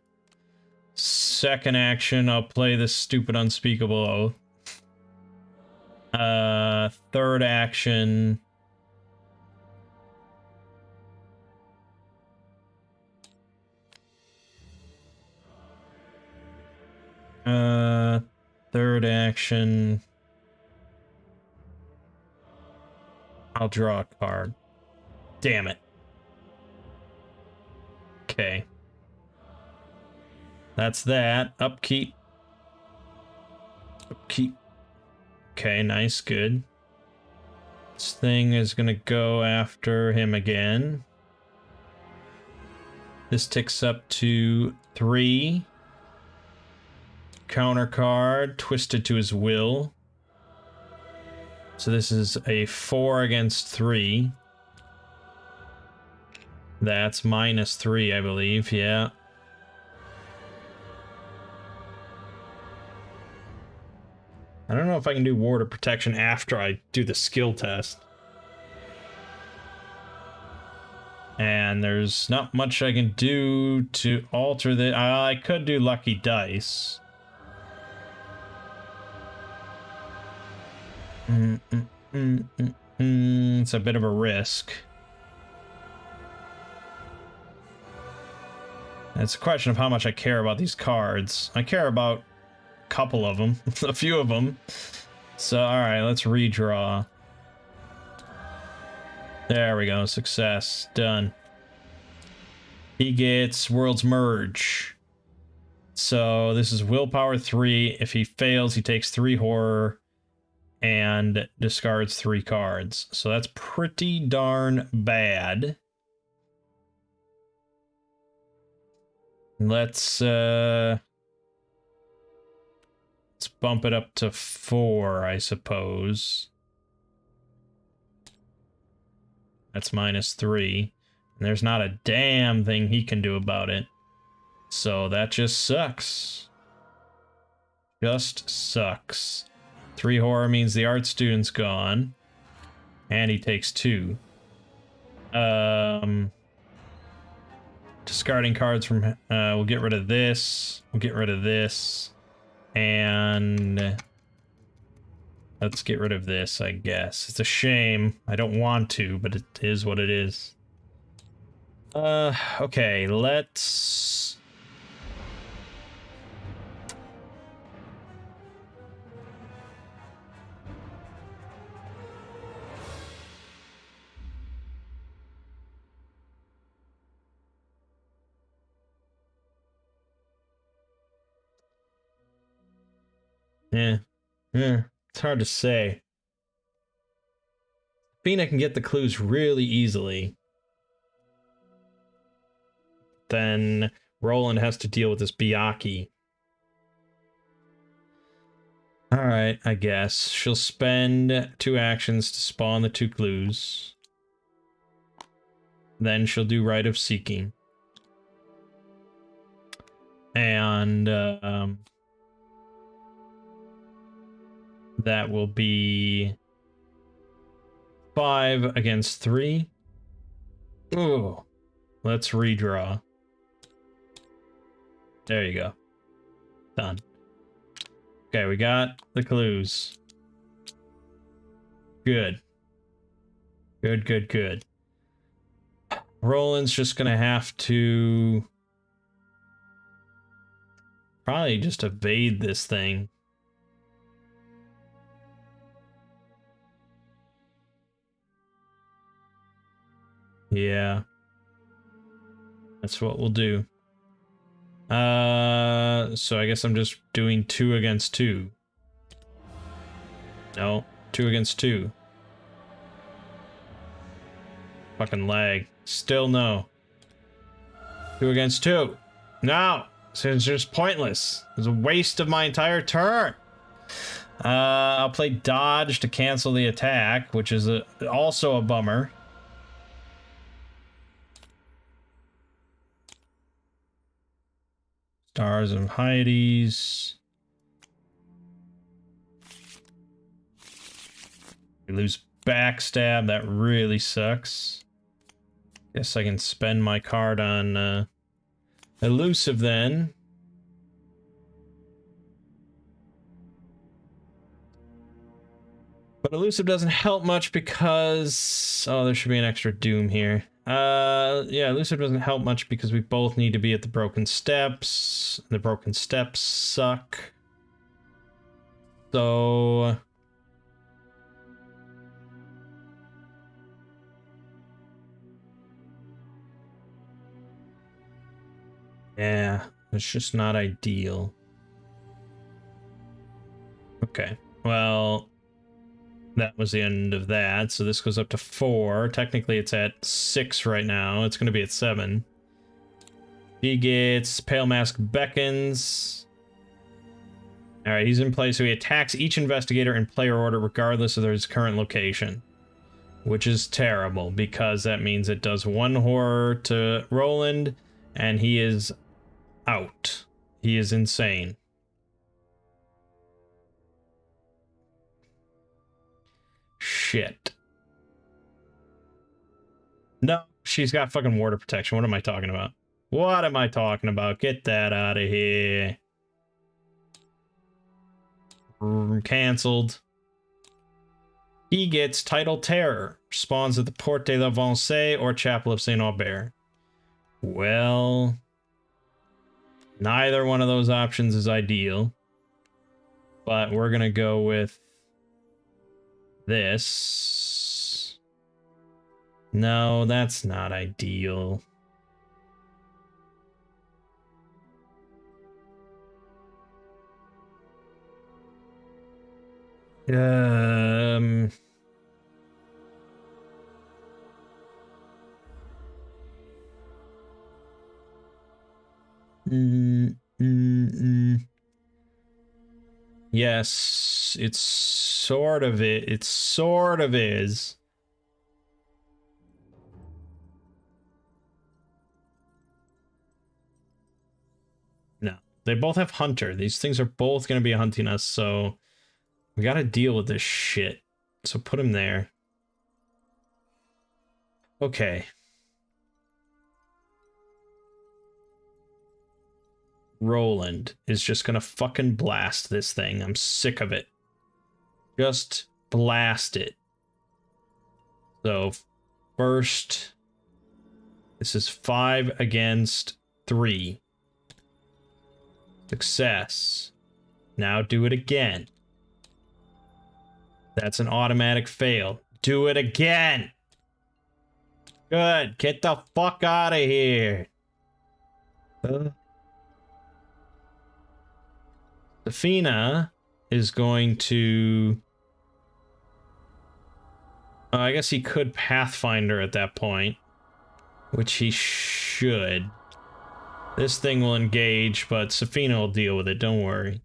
Second action, I'll play this stupid Unspeakable Oath. Third action... third action... I'll draw a card. Damn it. Okay. That's that. Upkeep. Upkeep. Okay, nice, good. This thing is gonna go after him again. This ticks up to 3. Counter card, twisted to his will. So this is a 4 against 3. That's -3, I believe, yeah. I don't know if I can do Ward of Protection after I do the skill test. And there's not much I can do to alter the... I could do Lucky Dice. It's a bit of a risk. It's a question of how much I care about these cards. I care about a couple of them, a few of them. So, alright, let's redraw. There we go, success, done. He gets World's Merge. So this is Willpower 3. If he fails, he takes 3 horror and discards 3 cards. So that's pretty darn bad. Let's bump it up to 4, I suppose. That's -3. And there's not a damn thing he can do about it. So that just sucks. Just sucks. 3 horror means the art student's gone. And he takes 2. Discarding cards from... we'll get rid of this. We'll get rid of this. And... let's get rid of this, I guess. It's a shame. I don't want to, but it is what it is. Okay, let's... Yeah, it's hard to say. Fina can get the clues really easily. Then Roland has to deal with this Byakuya. Alright, I guess. She'll spend 2 actions to spawn the 2 clues. Then she'll do Rite of Seeking. And, that will be 5 against 3. Ooh. Let's redraw. There you go. Done. Okay, we got the clues. Good. Good, good, good. Roland's just gonna have to... probably just evade this thing. Yeah. That's what we'll do. So I guess I'm just doing 2 against 2. No, 2 against 2. Fucking lag. Still no. 2 against 2. No! So it's just pointless. It's a waste of my entire turn. I'll play dodge to cancel the attack, which is also a bummer. Stars of Hyades. We lose backstab. That really sucks. Guess I can spend my card on elusive then. But elusive doesn't help much because... Oh, there should be an extra doom here. Yeah, elusive doesn't help much because we both need to be at the broken steps. The broken steps suck. So... yeah, it's just not ideal. Okay, well... that was the end of that, so this goes up to 4. Technically it's at 6 right now. It's going to be at 7. He gets Pale Mask Beckons. Alright, he's in play, so he attacks each investigator in player order regardless of his current location. Which is terrible, because that means it does 1 horror to Roland, and he is out. He is insane. Shit. No, she's got fucking water protection. What am I talking about? What am I talking about? Get that out of here. Cancelled. He gets Title Terror. Spawns at the Porte de la Vendée or Chapel of St. Aubert. Well, neither one of those options is ideal. But we're gonna go with this. No, that's not ideal. Yes, it's sort of it. It sort of is. No, they both have Hunter. These things are both going to be hunting us, so we got to deal with this shit. So put him there. Okay. Roland is just gonna fucking blast this thing. I'm sick of it. Just blast it. So, first, this is 5 against 3. Success. Now do it again. That's an automatic fail. Do it again. Good. Get the fuck out of here. Safina is going to... I guess he could Pathfinder at that point, which he should. This thing will engage, but Safina will deal with it, don't worry.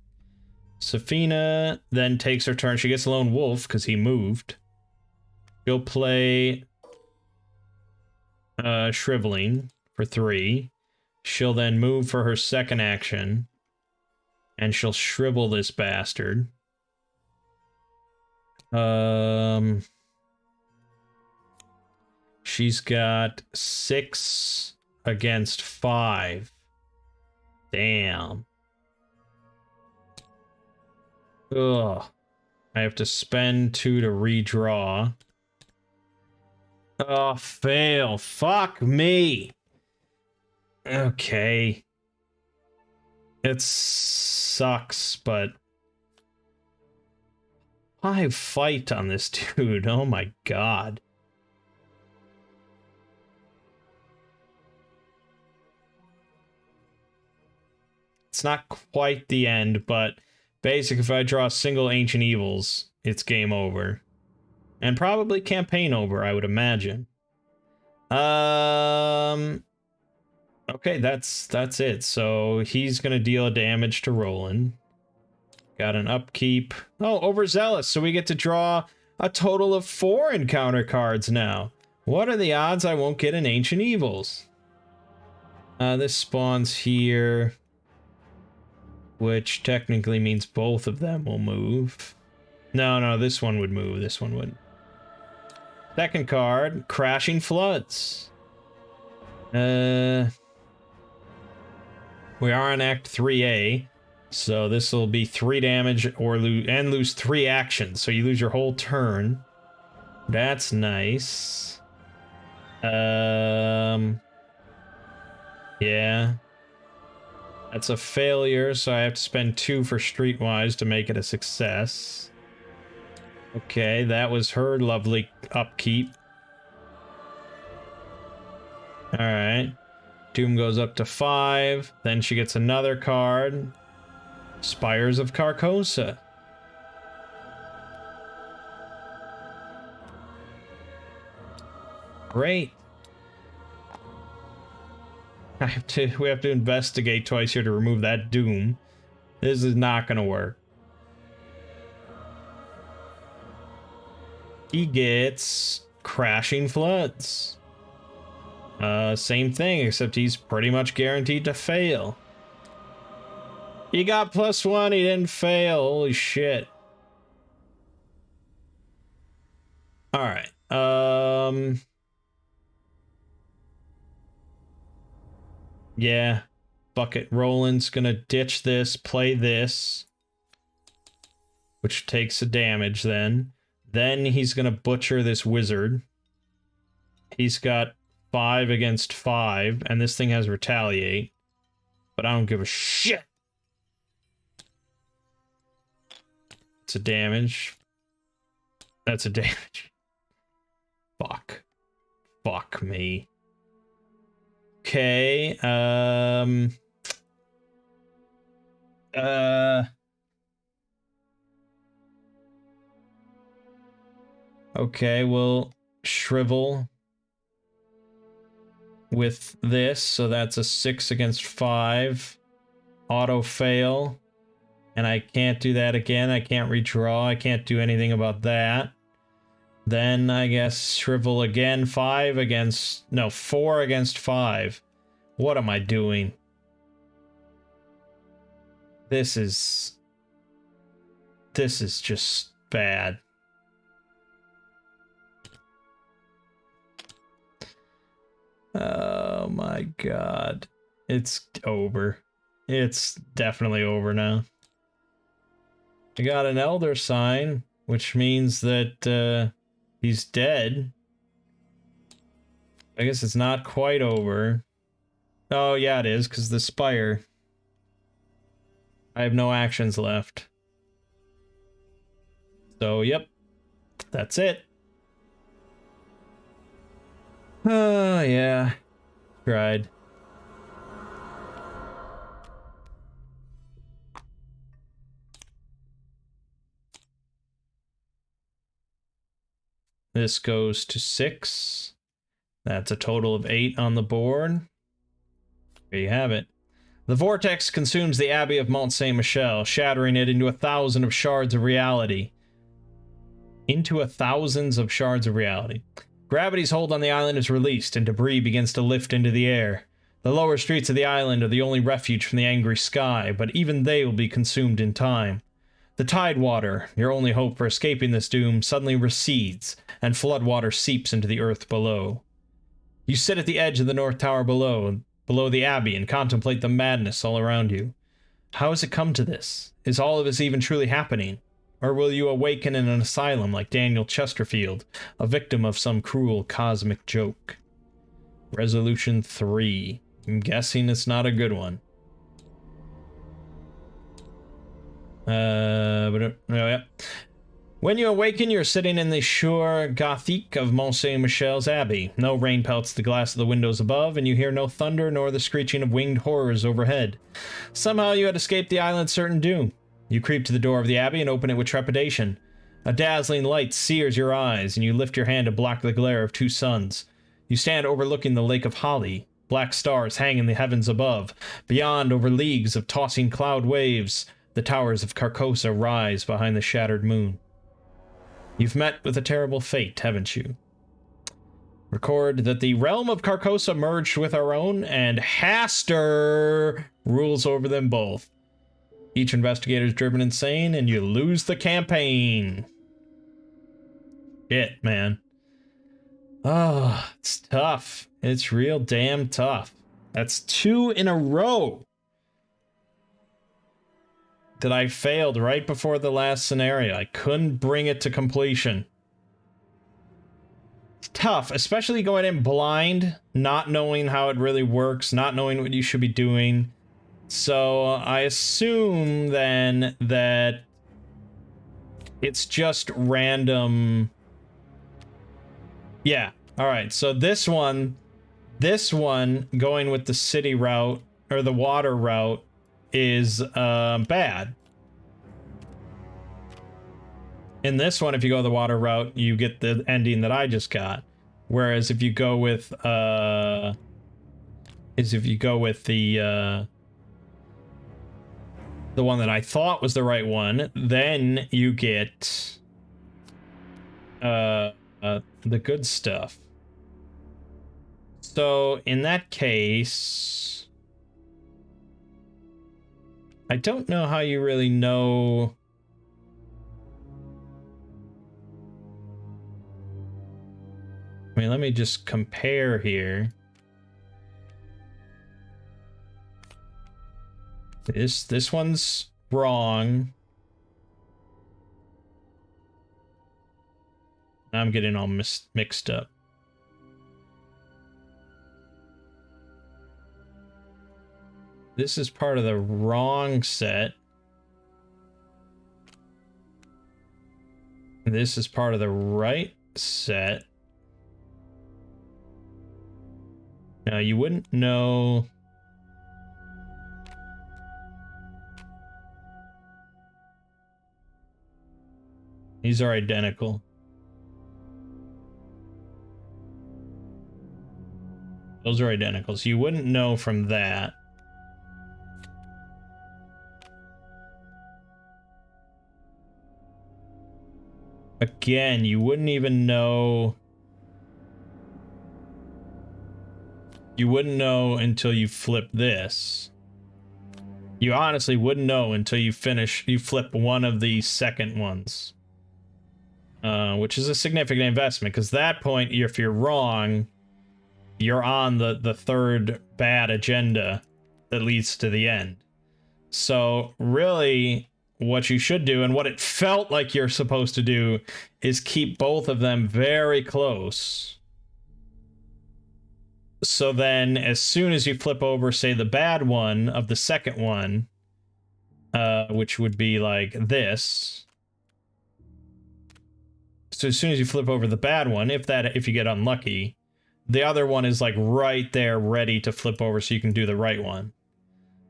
Safina then takes her turn. She gets Lone Wolf because he moved. She'll play Shriveling for 3. She'll then move for her second action. And she'll shrivel this bastard. She's got 6 against 5. Damn. Ugh. I have to spend 2 to redraw. Oh, fail. Fuck me. Okay. It sucks, but... 5 fight on this dude. Oh my god. It's not quite the end, but basically if I draw single Ancient Evils, it's game over. And probably campaign over, I would imagine. Okay, that's it. So he's gonna deal damage to Roland. Got an upkeep. Oh, overzealous. So we get to draw a total of 4 encounter cards now. What are the odds I won't get an Ancient Evils? This spawns here, which technically means both of them will move. No, this one would move. This one would. Second card, Crashing Floods. We are on Act 3A, so this will be 3 damage or lose 3 actions. So you lose your whole turn. That's nice. Yeah. That's a failure, so I have to spend 2 for Streetwise to make it a success. Okay, that was her lovely upkeep. Alright. Doom goes up to 5. Then she gets another card. Spires of Carcosa. Great. We have to investigate twice here to remove that Doom. This is not gonna work. He gets Crashing Floods. Same thing, except he's pretty much guaranteed to fail. He got +1, he didn't fail. Holy shit. Alright. Yeah. Bucket Roland's gonna ditch this, play this. Which takes a damage then. Then he's gonna butcher this wizard. He's got 5 against 5, and this thing has Retaliate. But I don't give a shit! It's a damage. That's a damage. Fuck. Fuck me. Okay, okay, we'll shrivel with this, so that's a 6 against 5. Auto fail. And I can't do that again. I can't redraw. I can't do anything about that. Then I guess shrivel again. 4 against 5. What am I doing? This is just bad. Oh my god. It's over. It's definitely over now. I got an Elder Sign, which means that he's dead. I guess it's not quite over. Oh yeah, it is, because the Spire. I have no actions left. So, yep. That's it. Oh, yeah. Tried. This goes to 6. That's a total of 8 on the board. There you have it. The vortex consumes the Abbey of Mont Saint-Michel, shattering it into 1,000 of shards of reality. Shards of reality. Gravity's hold on the island is released, and debris begins to lift into the air. The lower streets of the island are the only refuge from the angry sky, but even they will be consumed in time. The tidewater, your only hope for escaping this doom, suddenly recedes, and floodwater seeps into the earth below. You sit at the edge of the North Tower below the Abbey, and contemplate the madness all around you. How has it come to this? Is all of this even truly happening? Or will you awaken in an asylum like Daniel Chesterfield, a victim of some cruel cosmic joke? Resolution 3. I'm guessing it's not a good one. Yeah. When you awaken, you're sitting in the Chambre Gothique of Mont Saint-Michel's Abbey. No rain pelts the glass of the windows above, and you hear no thunder nor the screeching of winged horrors overhead. Somehow you had escaped the island's certain doom. You creep to the door of the Abbey and open it with trepidation. A dazzling light sears your eyes, and you lift your hand to block the glare of two suns. You stand overlooking the Lake of Holly. Black stars hang in the heavens above. Beyond, over leagues of tossing cloud waves, the towers of Carcosa rise behind the shattered moon. You've met with a terrible fate, haven't you? Record that the realm of Carcosa merged with our own, and Haster rules over them both. Each investigator is driven insane, and you lose the campaign. Shit, man. Oh, it's tough. It's real damn tough. That's 2 in a row that I failed right before the last scenario. I couldn't bring it to completion. It's tough, especially going in blind, not knowing how it really works, not knowing what you should be doing. So I assume then that it's just random. Yeah. All right. So this one going with the city route or the water route is bad. In this one, if you go the water route, you get the ending that I just got. Whereas if you go with the one that I thought was the right one, then you get the good stuff. So in that case, I don't know how you really know. I mean, let me just compare here. This one's wrong. I'm getting all mixed up. This is part of the wrong set. This is part of the right set. Now, you wouldn't know. These are identical. Those are identical, so you wouldn't know from that. Again, you wouldn't even know. You wouldn't know until you flip this. You honestly wouldn't know until you flip one of the second ones. Which is a significant investment, because at that point, if you're wrong, you're on the third bad agenda that leads to the end. So really, what you should do, and what it felt like you're supposed to do, is keep both of them very close. So then, as soon as you flip over, say, the bad one of the second one, which would be like this. So as soon as you flip over the bad one, if you get unlucky, the other one is like right there ready to flip over so you can do the right one.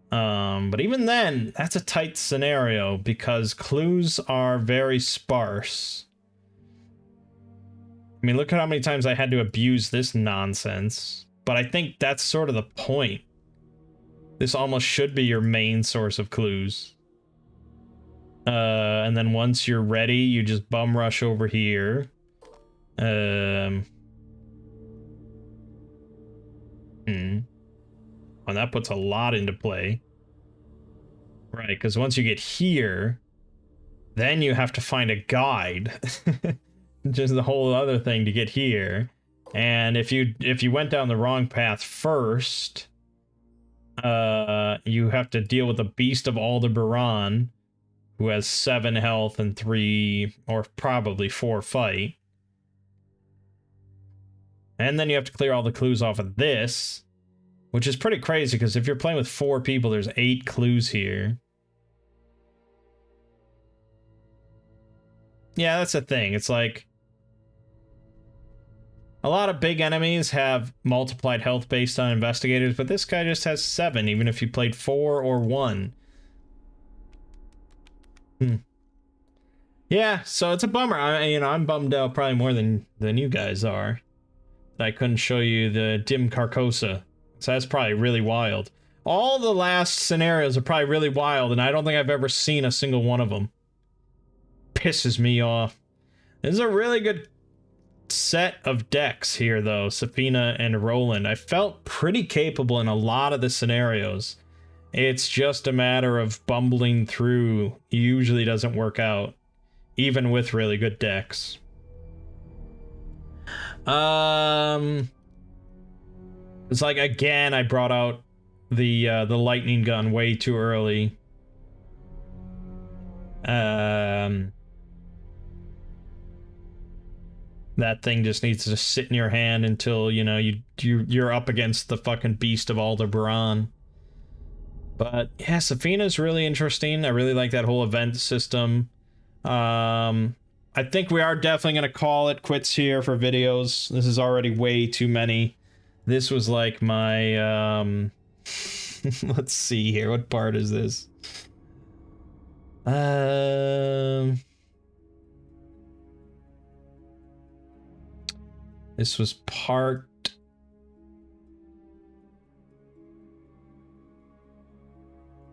But even then, that's a tight scenario because clues are very sparse. I mean, look at how many times I had to abuse this nonsense. But I think that's sort of the point. This almost should be your main source of clues. And then once you're ready, you just bum rush over here. And that puts a lot into play. Right, because once you get here, then you have to find a guide. Just the whole other thing to get here. And if you went down the wrong path first, you have to deal with the Beast of Aldebaran, who has 7 health and 3, or probably 4 fight. And then you have to clear all the clues off of this, which is pretty crazy, because if you're playing with 4 people, there's 8 clues here. Yeah, that's the thing. It's like a lot of big enemies have multiplied health based on investigators, but this guy just has 7, even if you played 4 or 1. Yeah, so it's a bummer. I'm bummed out probably more than you guys are. I couldn't show you the Dim Carcosa. So that's probably really wild. All the last scenarios are probably really wild, and I don't think I've ever seen a single one of them. Pisses me off. This is a really good set of decks here, though, Safina and Roland. I felt pretty capable in a lot of the scenarios. It's just a matter of bumbling through. Usually doesn't work out, even with really good decks. It's like, again, I brought out the lightning gun way too early. That thing just needs to sit in your hand until, you know, you're up against the fucking beast of Aldebaran. But yeah, Safina's really interesting. I really like that whole event system. I think we are definitely going to call it quits here for videos. This is already way too many. This was like my, let's see here. What part is this? This was part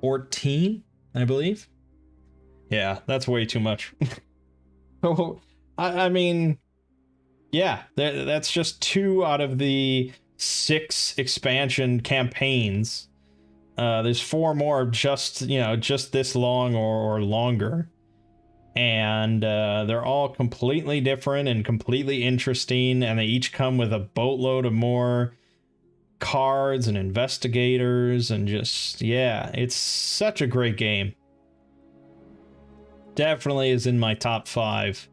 14, I believe. Yeah, that's way too much. I mean, yeah, that's just 2 out of the 6 expansion campaigns. There's 4 more just, you know, just this long or longer. And they're all completely different and completely interesting, and they each come with a boatload of more cards and investigators, and just, yeah, it's such a great game. Definitely is in my top 5.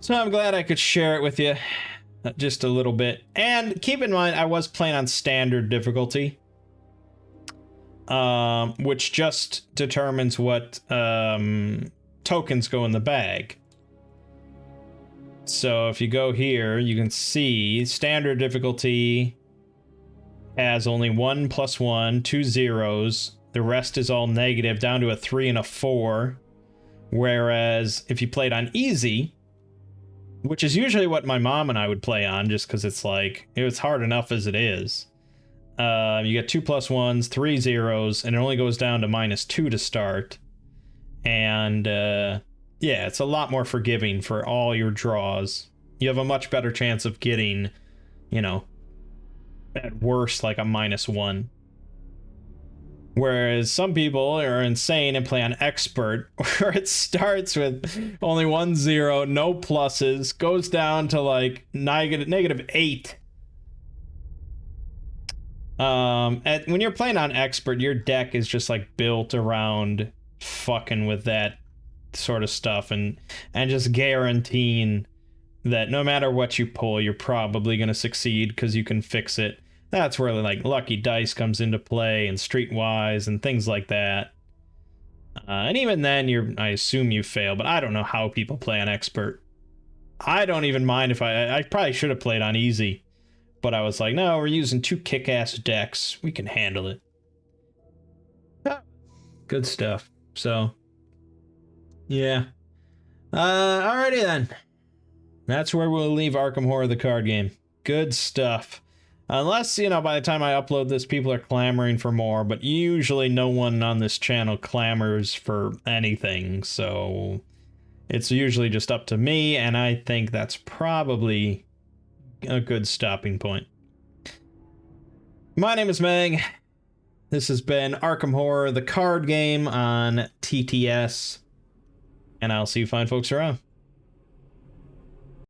So I'm glad I could share it with you just a little bit. And keep in mind, I was playing on standard difficulty, which just determines what tokens go in the bag. So if you go here, you can see standard difficulty has only 1 + 1, 2 zeros. The rest is all negative, down to a 3 and a 4. Whereas if you played on easy, which is usually what my mom and I would play on, just because it's like, it was hard enough as it is. You get 2 + 1s, 3 zeros, and it only goes down to -2 to start. And yeah, it's a lot more forgiving for all your draws. You have a much better chance of getting, you know, at worst like a -1. Whereas some people are insane and play on expert, where it starts with only 1 0, no pluses, goes down to like -8. When you're playing on expert, your deck is just like built around fucking with that sort of stuff, and just guaranteeing that no matter what you pull, you're probably going to succeed because you can fix it. That's where like lucky dice comes into play, and streetwise and things like that. And even then, I assume you fail, but I don't know how people play on expert. I don't even mind if I probably should have played on easy, but I was like, no, we're using 2 kick-ass decks. We can handle it. Good stuff. So, yeah. Alrighty then. That's where we'll leave Arkham Horror, the card game. Good stuff. Unless, you know, by the time I upload this, people are clamoring for more, but usually no one on this channel clamors for anything, so it's usually just up to me, and I think that's probably a good stopping point. My name is Mangg. This has been Arkham Horror, the card game on TTS, and I'll see you fine folks around.